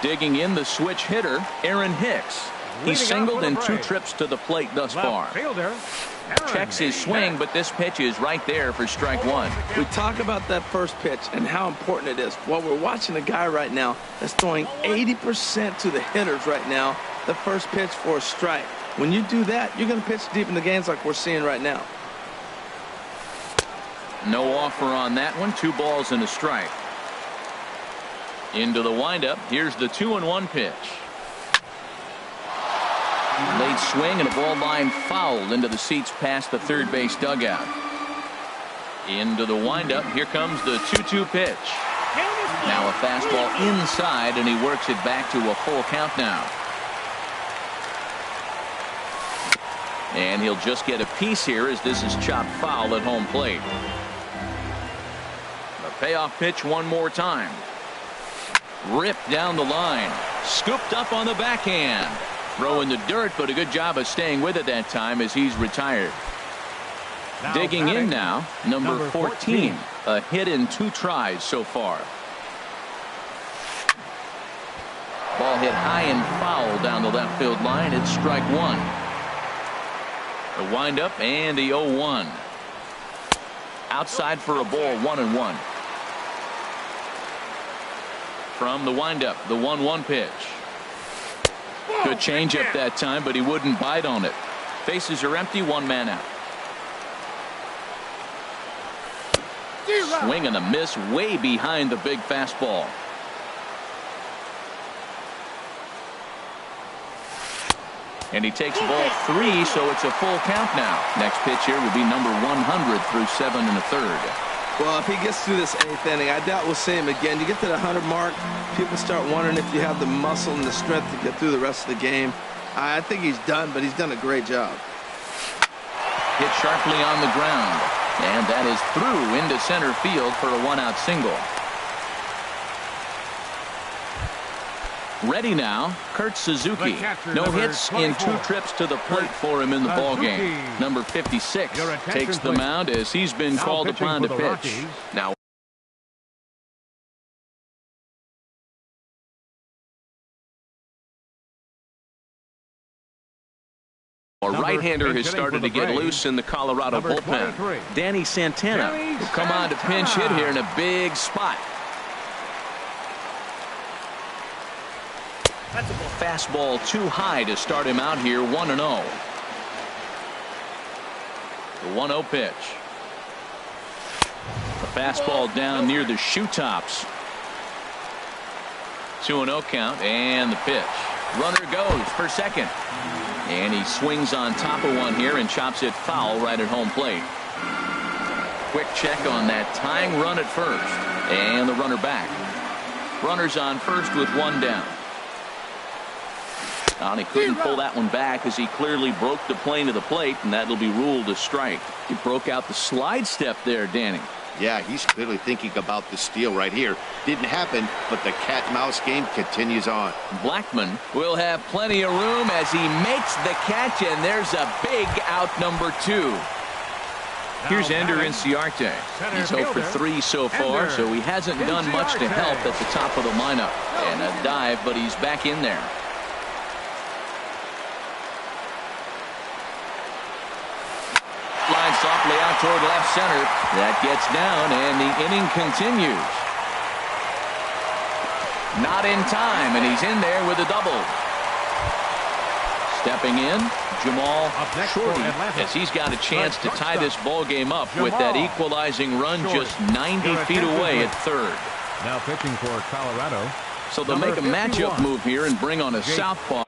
Digging in, the switch hitter, Aaron Hicks. He's singled in 2 trips to the plate thus far. Checks his swing, but this pitch is right there for strike 1. We talk about that first pitch and how important it is. Well, we're watching a guy right now that's throwing 80% to the hitters right now, the first pitch for a strike. When you do that, you're going to pitch deep in the games like we're seeing right now. No offer on that one. 2 balls and a strike. Into the windup. Here's the 2-1 pitch. Late swing and a ball line fouled into the seats past the third base dugout. Into the windup. Here comes the 2-2 pitch. Now a fastball inside, and he works it back to a full count now. And he'll just get a piece here as this is chopped foul at home plate. The payoff pitch one more time. Ripped down the line. Scooped up on the backhand. Throw in the dirt, but a good job of staying with it that time as he's retired. Digging in now, number 14. A hit in 2 tries so far. Ball hit high and foul down the left field line. It's strike 1. The windup and the 0-1. Outside for a ball, 1-1. From the windup, the 1-1 pitch. Good changeup that time, but he wouldn't bite on it. Bases are empty, 1 man out. Swing and a miss way behind the big fastball. And he takes ball 3, so it's a full count now. Next pitch here will be number 100 through 7 1/3. Well, if he gets through this 8th inning, I doubt we'll see him again. You get to the 100 mark, people start wondering if you have the muscle and the strength to get through the rest of the game. I think he's done, but he's done a great job. Hit sharply on the ground, and that is through into center field for a 1-out single. Ready now, Kurt Suzuki. No hits in 2 trips to the plate for him in the ballgame. Number 56 takes the mound as he's been called upon to pitch. Now, a right-hander has started to get loose in the Colorado bullpen. Danny Santana will come on to pinch hit here in a big spot. Fastball too high to start him out here, 1-0. The 1-0 pitch. The fastball down near the shoe tops. 2-0 count, and the pitch. Runner goes for second. And he swings on top of one here and chops it foul right at home plate. Quick check on that tying run at first. And the runner back. Runners on first with 1 down. And he couldn't pull that one back as he clearly broke the plane of the plate, and that'll be ruled a strike. He broke out the slide step there, Danny. Yeah, he's clearly thinking about the steal right here. Didn't happen, but the cat-mouse game continues on. Blackmon will have plenty of room as he makes the catch, and there's a big out, number 2. Here's Ender Inciarte. He's 0 for 3 so far, so he hasn't done much to help at the top of the lineup. And a dive, but he's back in there. Line softly out toward left center. That gets down, and the inning continues. Not in time, and he's in there with a double. Stepping in, Jamal Shorty, as he's got a chance to tie this ball game up with that equalizing run just 90 feet away at third. Now pitching for Colorado. So they'll make a matchup move here and bring on a southpaw.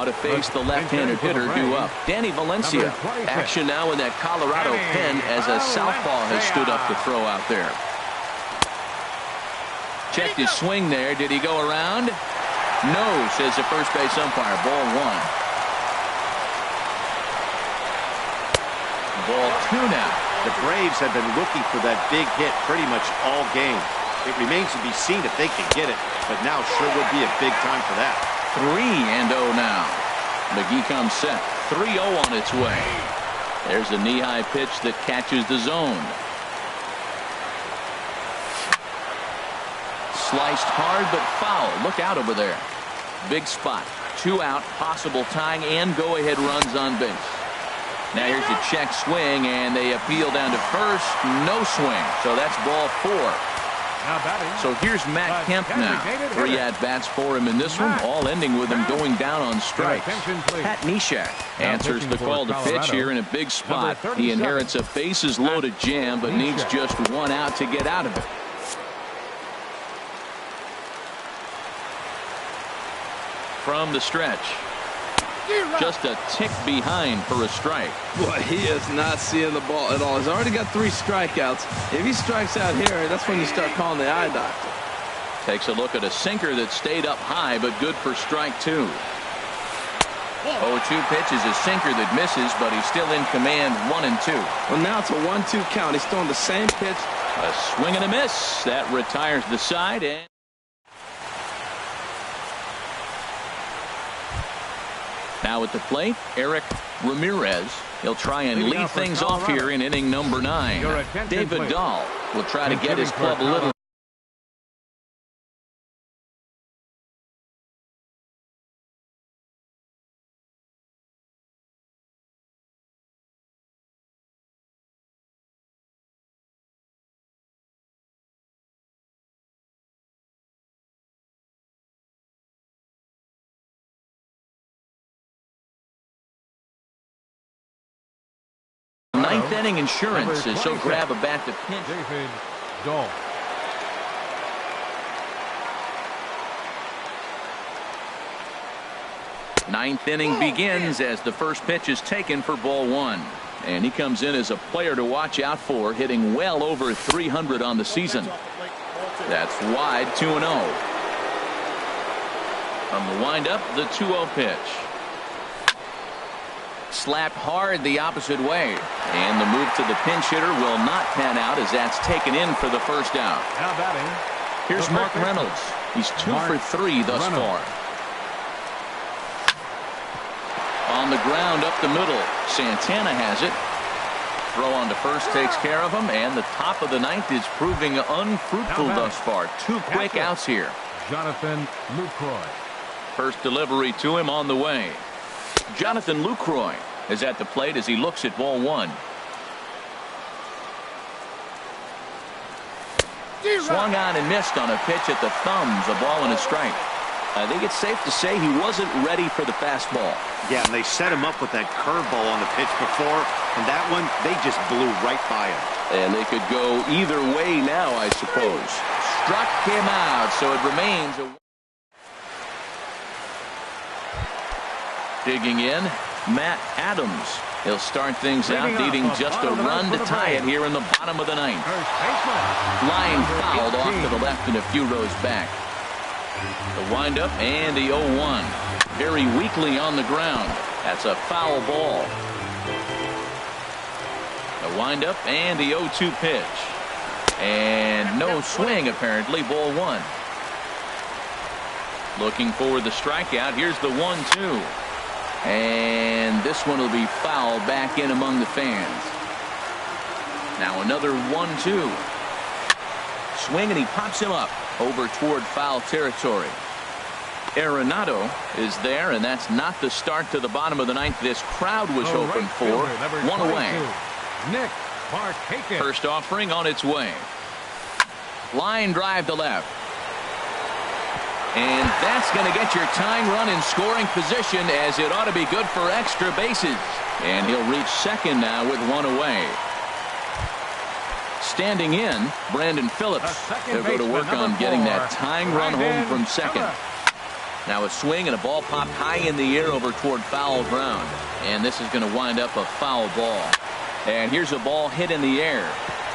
To face the left-handed hitter due up. Danny Valencia. Action now in that Colorado pen as a southpaw has stood up to throw out there. Checked his swing there. Did he go around? No, says the first base umpire. Ball one. Ball two now. The Braves have been looking for that big hit pretty much all game. It remains to be seen if they can get it, but now sure would be a big time for that. 3-0 now. McGee comes set. 3-0 on its way. There's a knee-high pitch that catches the zone. Sliced hard but foul. Look out over there. Big spot. 2 out. Possible tying and go-ahead runs on base. Now here's a check swing, and they appeal down to first. No swing. So that's ball 4. So here's Matt Kemp now. 3 at-bats for him in this one, all ending with him going down on strikes. Pat Neshek answers the call to pitch here in a big spot. He inherits a bases-loaded jam, but needs just 1 out to get out of it. From the stretch. Just a tick behind for a strike. Boy, he is not seeing the ball at all. He's already got 3 strikeouts. If he strikes out here, that's when you start calling the eye doctor. Takes a look at a sinker that stayed up high, but good for strike 2. 0-2 pitch is a sinker that misses, but he's still in command. 1-2. Well, now it's a 1-2 count. He's throwing the same pitch. A swing and a miss. That retires the side. And now at the plate, Eric Ramirez. He'll try and lead things off here in inning number 9. David Dahl will try to get his club a little. Ninth inning insurance, so grab a bat to pinch. David Dahl. Ninth inning begins as the first pitch is taken for ball 1. And he comes in as a player to watch out for, hitting well over 300 on the season. That's wide. 2-0. From the windup, the 2-0 pitch. Slapped hard the opposite way, and the move to the pinch hitter will not pan out as that's taken in for the first out. Now batting. Here's Mark Reynolds. He's 2 for 3 thus far. On the ground up the middle, Santana has it. Throw on to first takes care of him, and the top of the 9th is proving unfruitful thus far. 2 quick outs here. Jonathan Lucroy. First delivery to him on the way. Jonathan Lucroy is at the plate as he looks at ball 1. Swung on and missed on a pitch at the thumbs. A ball and a strike. I think it's safe to say he wasn't ready for the fastball. Yeah, and they set him up with that curveball on the pitch before, and that one, they just blew right by him. And they could go either way now, I suppose. Struck him out, so it remains a... Digging in, Matt Adams. He'll start things out, needing just a run to tie it here in the bottom of the 9th. Line fouled off to the left and a few rows back. The windup and the 0-1. Very weakly on the ground. That's a foul ball. The windup and the 0-2 pitch. And no swing apparently. Ball 1. Looking for the strikeout. Here's the 1-2. And this one will be fouled back in among the fans. Now another 1-2. Swing and he pops him up over toward foul territory. Arenado is there, and that's not the start to the bottom of the ninth this crowd was hoping for. One away. Nick Markakis. First offering on its way. Line drive to left. And that's going to get your tying run in scoring position, as it ought to be good for extra bases. And he'll reach second now with one away. Standing in, Brandon Phillips. He'll go to work on getting that tying run home from second. Now a swing and a ball popped high in the air over toward foul ground. And this is going to wind up a foul ball. And here's a ball hit in the air.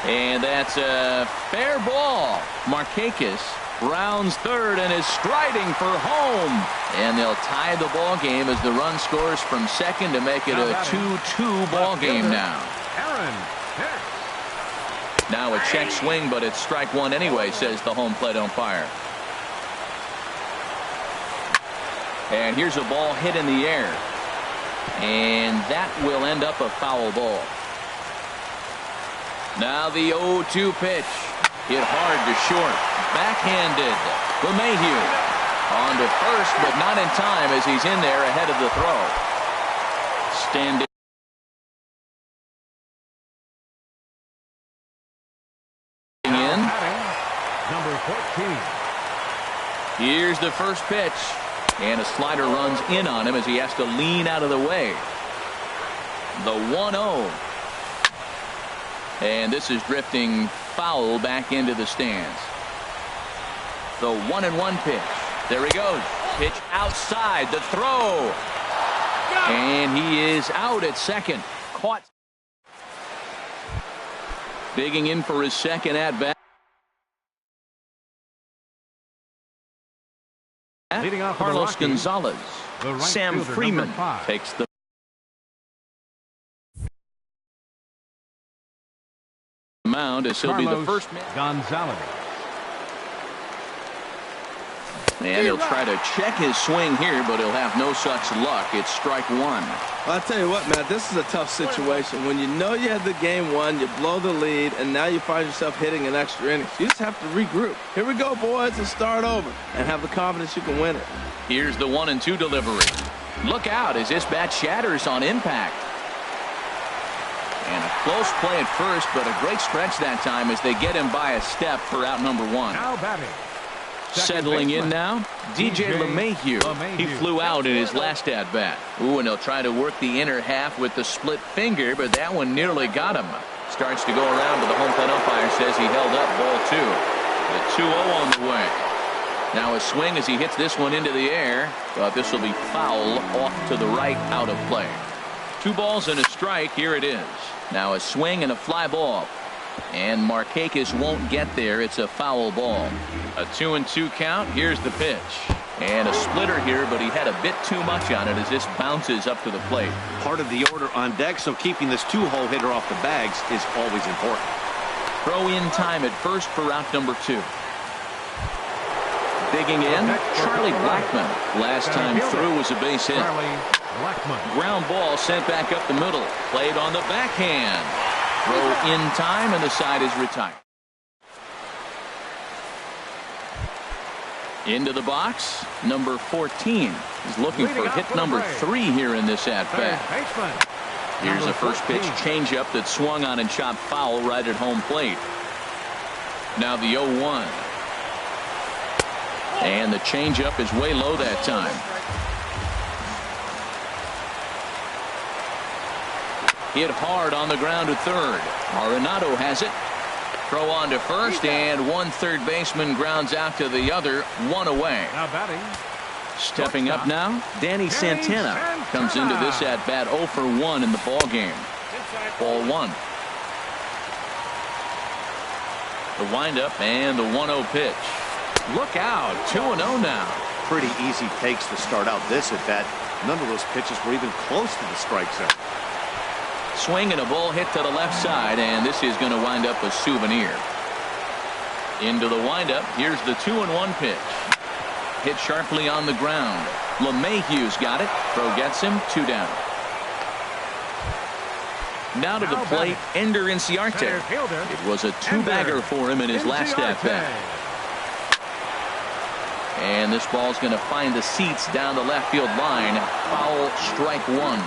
And that's a fair ball. Markakis rounds third and is striding for home. And they'll tie the ball game as the run scores from second to make it a 2-2 ball game now. Now a check swing, but it's strike one anyway, says the home plate umpire. And here's a ball hit in the air. And that will end up a foul ball. Now the 0-2 pitch. Hit hard to short. Backhanded. LeMahieu on to first, but not in time as he's in there ahead of the throw. Standing in. Number 14. Here's the first pitch. And a slider runs in on him as he has to lean out of the way. The 1-0. And this is drifting foul back into the stands. The 1-1 pitch. There he goes. Pitch outside. The throw. And he is out at second. Caught. Digging in for his second at bat. Leading off Carlos Gonzalez. Right Sam Freeman takes the mound as he'll be the first man. Gonzalez. And he'll try to check his swing here, but he'll have no such luck. It's strike one. Well, I'll tell you what, Matt, this is a tough situation. When you know you had the game won, you blow the lead, and now you find yourself hitting an extra inning. You just have to regroup. Here we go, boys, and start over, and have the confidence you can win it. Here's the 1-2 delivery. Look out as this bat shatters on impact. And a close play at first, but a great stretch that time as they get him by a step for out number one. Now batting. Settling in now, DJ LeMahieu. He flew out in his last at-bat. Ooh, and he'll try to work the inner half with the split finger, but that one nearly got him. Starts to go around, but the home plate umpire says he held up ball two. The 2-0 on the way. Now a swing as he hits this one into the air, but this will be foul off to the right, out of play. 2 balls and a strike. Here it is. Now a swing and a fly ball. And Markakis won't get there. It's a foul ball. A 2-2 count. Here's the pitch. And a splitter here, but he had a bit too much on it as this bounces up to the plate. Part of the order on deck, so keeping this 2-hole hitter off the bags is always important. Throw in time at first for out number 2. Digging in, Charlie Blackmon. Last time through was a base hit. Ground ball sent back up the middle. Played on the backhand. Throw in time, and the side is retired. Into the box, number 14. He's looking for hit number 3 here in this at-bat. Here's a first pitch changeup that swung on and chopped foul right at home plate. Now the 0-1. And the changeup is way low that time. Hit hard on the ground to third. Arenado has it. Throw on to first, and one third baseman grounds out to the other. 1 away. Now batting. Stepping up now, Danny Santana comes into this at bat 0 for 1 in the ball game. Ball 1. The windup and the 1-0 pitch. Look out, 2-0 now. Pretty easy takes to start out this at bat. None of those pitches were even close to the strike zone. Swing and a ball hit to the left side, and this is going to wind up a souvenir. Into the windup. Here's the 2-1 pitch. Hit sharply on the ground. LeMahieu's got it. Throw gets him. 2 down. Now to the plate, Ender Inciarte. It was a 2-bagger for him in his last at bat. And this ball's going to find the seats down the left field line. Foul, strike one.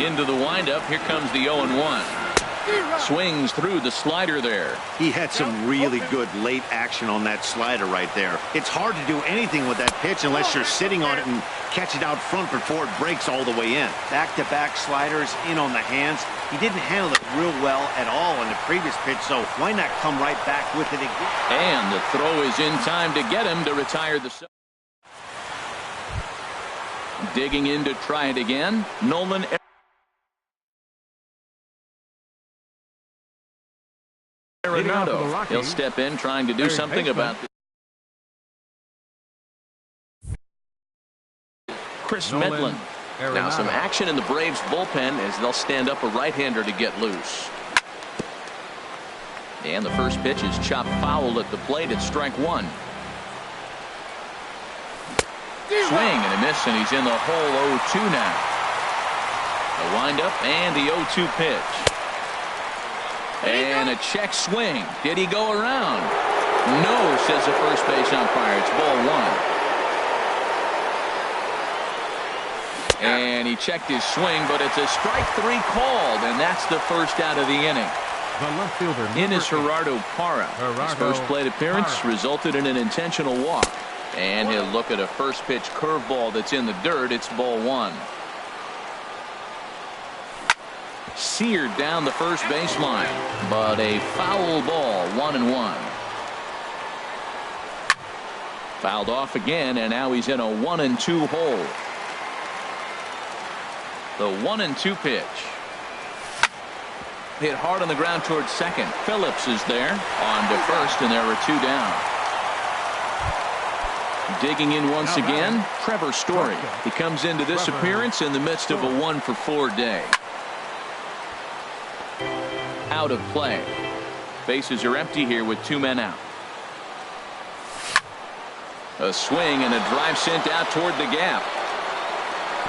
Into the windup. Here comes the 0-1. Swings through the slider there. He had some really good late action on that slider right there. It's hard to do anything with that pitch unless you're sitting on it and catch it out front before it breaks all the way in. Back-to-back sliders in on the hands. He didn't handle it real well at all in the previous pitch, so why not come right back with it again? And the throw is in time to get him to retire the... Digging in to try it again, Nolan. He'll step in trying to do something about this. Chris Medlin. Now some action in the Braves bullpen as they'll stand up a right-hander to get loose. And the first pitch is chopped foul at the plate at strike one. Swing and a miss, and he's in the hole 0-2 now. The windup and the 0-2 pitch. And a check swing. Did he go around? No, says the first base umpire. It's ball one. And he checked his swing, but it's a strike three called, and that's the first out of the inning. The left fielder, In is Gerardo Parra. His first plate appearance resulted in an intentional walk. And he'll look at a first pitch curveball that's in the dirt. It's ball one. Seared down the first baseline, but a foul ball, 1-1. Fouled off again, and now he's in a 1-2 hole. The 1-2 pitch. Hit hard on the ground towards second. Phillips is there on to first, and there are two down. Digging in once again, Trevor Story. He comes into this appearance in the midst of a 1-for-4 day. Out of play. Bases are empty here with two men out. A swing and a drive sent out toward the gap.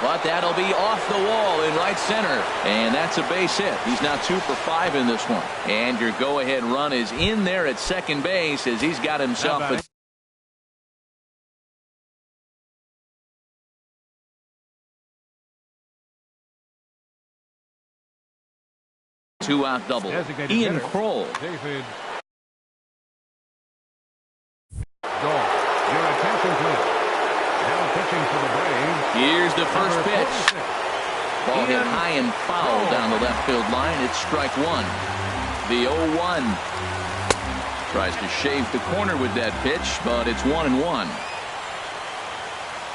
But that'll be off the wall in right center. And that's a base hit. He's now 2 for 5 in this one. And your go-ahead run is in there at second base as he's got himself a... two-out double. Ian Kroll. David. Your attention, please. Now pitching for the Braves. Here's the first pitch. Ball hit high and foul down the left field line. It's strike one. The 0-1. Tries to shave the corner with that pitch, but it's 1-1.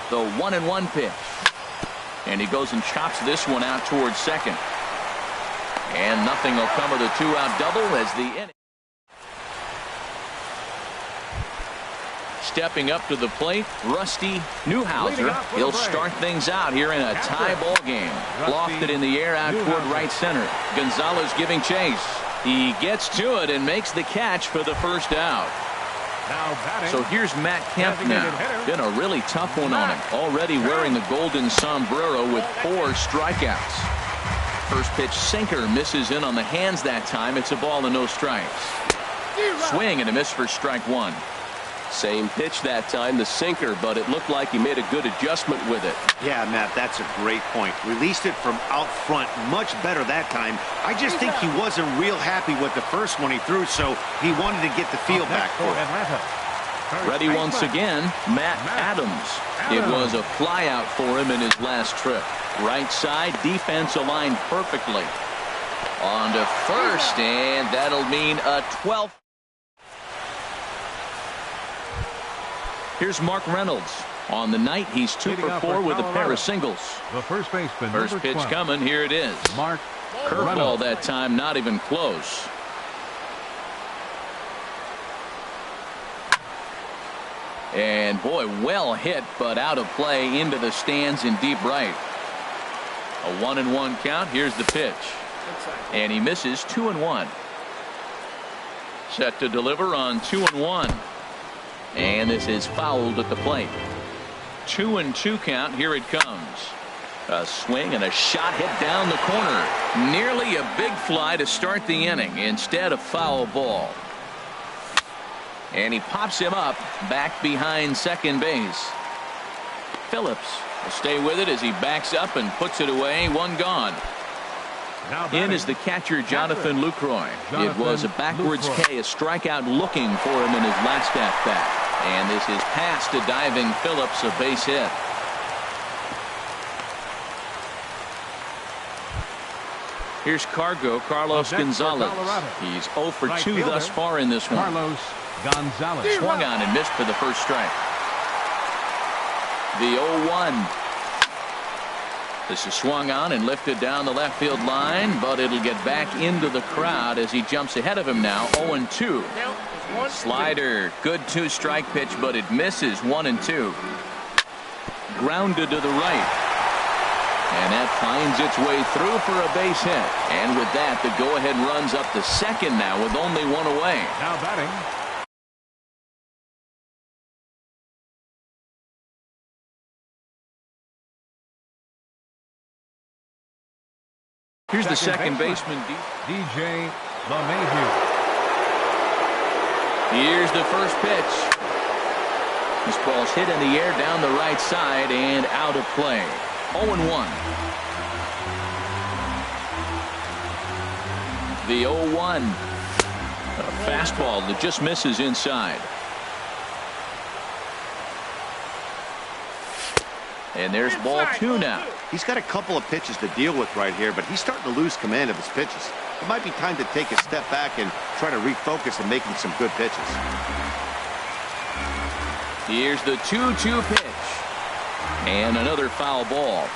The 1-1 pitch. And he goes and chops this one out towards second. And nothing will come of the two-out double as the inning. Stepping up to the plate, Rusty Newhouser. He'll start things out here in a tie ball game. Lofted in the air out toward right center. Gonzalez giving chase. He gets to it and makes the catch for the first out. So here's Matt Kemp now. Been a really tough one on him. Already wearing the golden sombrero with 4 strikeouts. First pitch sinker misses in on the hands that time. It's a ball and no strikes. Swing and a miss for strike one. Same pitch that time, the sinker, but it looked like he made a good adjustment with it. Yeah, Matt, that's a great point. Released it from out front much better that time. I just think he wasn't real happy with the first one he threw, so he wanted to get the feel back for it. Ready once again, Matt Adams. It was a flyout for him in his last trip. Right side, defense aligned perfectly. On to first, and that'll mean a 12th. Here's Mark Reynolds. On the night, he's 2 for 4 with a pair of singles. The first baseman. First pitch coming. Here it is. Mark. Curveball that time, not even close. And boy, well hit, but out of play into the stands in deep right. A 1-1 count. Here's the pitch. And he misses 2-1. Set to deliver on 2-1. And this is fouled at the plate. 2-2 count. Here it comes. A swing and a shot hit down the corner. Nearly a big fly to start the inning. Instead, a foul ball. And he pops him up back behind second base. Phillips will stay with it as he backs up and puts it away. One gone. In is the catcher, Jonathan Lucroy. It was a backwards K, a strikeout looking for him in his last at-bat. And this is past to diving Phillips, a base hit. Here's Carlos Gonzalez. He's 0 for 2 thus far in this one. Carlos Gonzalez. Swung on and missed for the first strike. The 0-1. This is swung on and lifted down the left field line, but it'll get back into the crowd as he jumps ahead of him now. 0-2. Slider, good 2-strike pitch, but it misses. 1-2. Grounded to the right. And that finds its way through for a base hit. And with that, the go-ahead runs up to second now with only one away. Now batting. Here's the second baseman, DJ LeMahieu. Here's the first pitch. This ball's hit in the air down the right side and out of play. 0-1. The 0-1. A fastball that just misses inside. And there's ball 2 now. He's got a couple of pitches to deal with right here, but he's starting to lose command of his pitches. It might be time to take a step back and try to refocus and making some good pitches. Here's the 2-2 pitch. And another foul ball.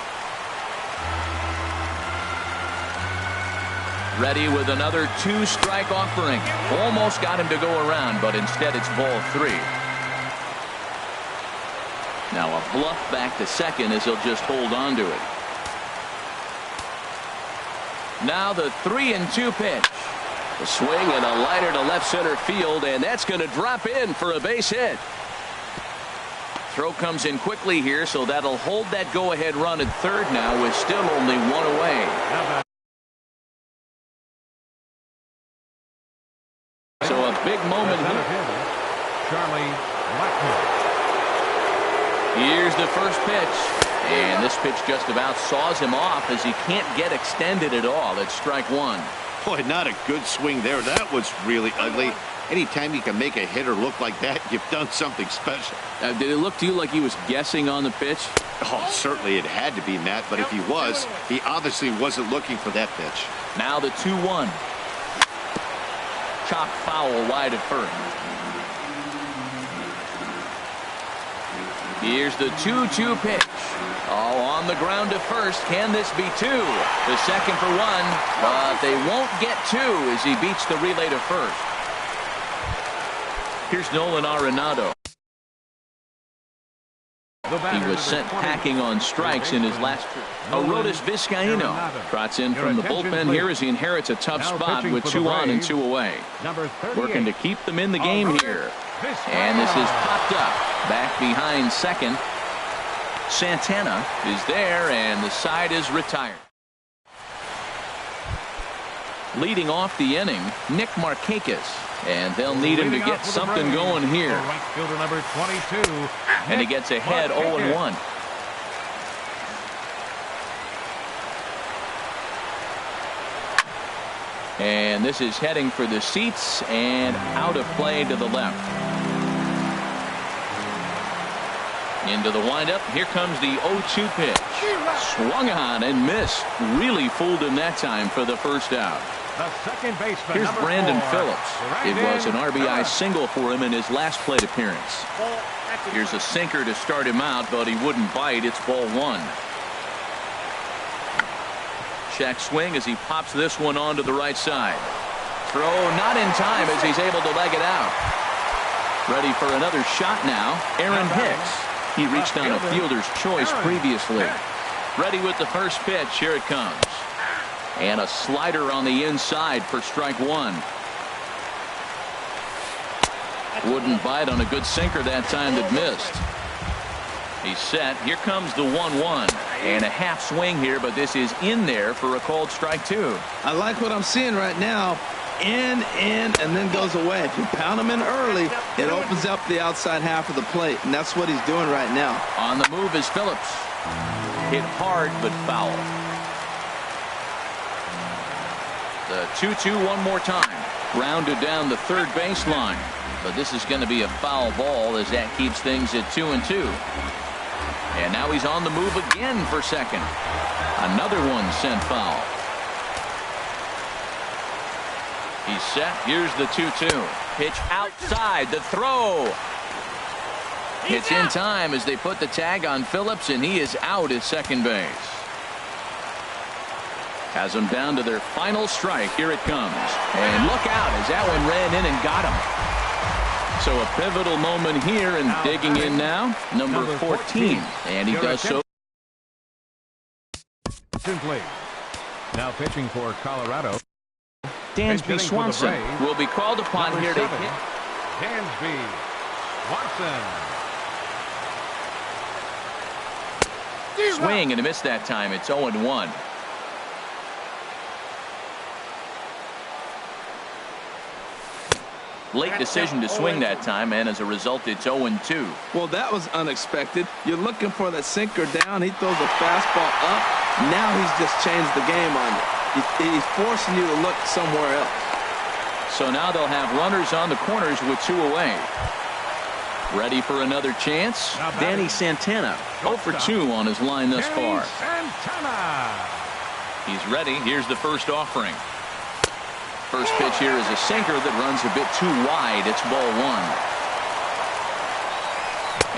Ready with another 2-strike offering. Almost got him to go around, but instead it's ball 3. Now a bluff back to second as he'll just hold on to it. Now the 3-2 pitch. A swing and a liner to left center field, and that's going to drop in for a base hit. Throw comes in quickly here, so that'll hold that go-ahead run at third now with still only one away. So a big moment here. Charlie Blackmon. Here's the first pitch. And this pitch just about saws him off as he can't get extended at all. It's strike 1. Boy, not a good swing there. That was really ugly. Anytime you can make a hitter look like that, you've done something special. Did it look to you like he was guessing on the pitch? Oh, certainly it had to be, Matt, but if he was, he obviously wasn't looking for that pitch. Now the 2-1. Chopped foul wide at first. Here's the 2-2 pitch. Oh, on the ground to first. Can this be 2? The second for 1, but they won't get 2 as he beats the relay to first. Here's Nolan Arenado. He was sent packing on strikes in his last trip. Arodys Vizcaíno trots in from the bullpen here as he inherits a tough spot with 2 on and 2 away. Working to keep them in the game here. And this is popped up. Back behind second. Santana is there, and the side is retired. Leading off the inning, Nick Markakis. And they'll need him to get something going here. Right fielder number 22. And he gets ahead 0-1. And this is heading for the seats and out of play to the left. Into the windup. Here comes the 0-2 pitch. Swung on and missed. Really fooled him that time for the first out. The second baseman, here's Brandon 4. Phillips. It was an RBI single for him in his last plate appearance. Here's a sinker to start him out, but he wouldn't bite. It's ball 1. Check swing as he pops this one onto the right side. Throw not in time as he's able to leg it out. Ready for another shot now. Aaron Hicks. He reached on a fielder's choice previously. Ready with the first pitch. Here it comes. And a slider on the inside for strike 1. Wouldn't bite on a good sinker that time that missed. He's set. Here comes the 1-1. And a half swing here, but this is in there for a called strike 2. I like what I'm seeing right now. in, and then goes away. If you pound him in early, it opens up the outside half of the plate, and that's what he's doing right now. On the move is Phillips. Hit hard, but foul. The 2-2 one more time. Rounded down the third baseline. But this is going to be a foul ball as that keeps things at 2-2. And now he's on the move again for second. Another one sent foul. He's set. Here's the 2-2. Pitch outside. The throw. It's in time as they put the tag on Phillips, and he is out at second base. Has them down to their final strike. Here it comes. And look out as that one ran in and got him. So a pivotal moment here, and digging in now, number 14. And he does so. Simply. Now pitching for Colorado. Dansby Swanson will be called upon here to hit. Dansby Swanson. Swing and a miss that time. It's 0-1. Late decision to swing that time, and as a result, it's 0-2. Well, that was unexpected. You're looking for that sinker down. He throws a fastball up. Now he's just changed the game on you. He's forcing you to look somewhere else. So now they'll have runners on the corners with 2 away. Ready for another chance? Danny Santana, 0 for 2 on his line thus far. He's ready. Here's the first offering. First pitch here is a sinker that runs a bit too wide. It's ball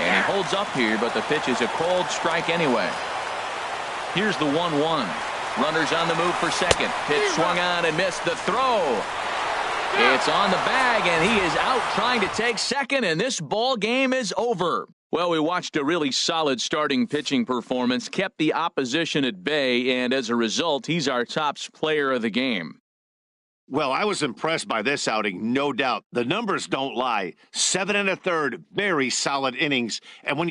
1. And he holds up here, but the pitch is a cold strike anyway. Here's the 1-1. Runners on the move for second. Pitch swung on and missed. The throw. It's on the bag, and he is out trying to take second, and this ball game is over. Well, we watched a really solid starting pitching performance, kept the opposition at bay, and as a result, he's our top player of the game. Well, I was impressed by this outing, no doubt. The numbers don't lie. 7 1/3, very solid innings. And when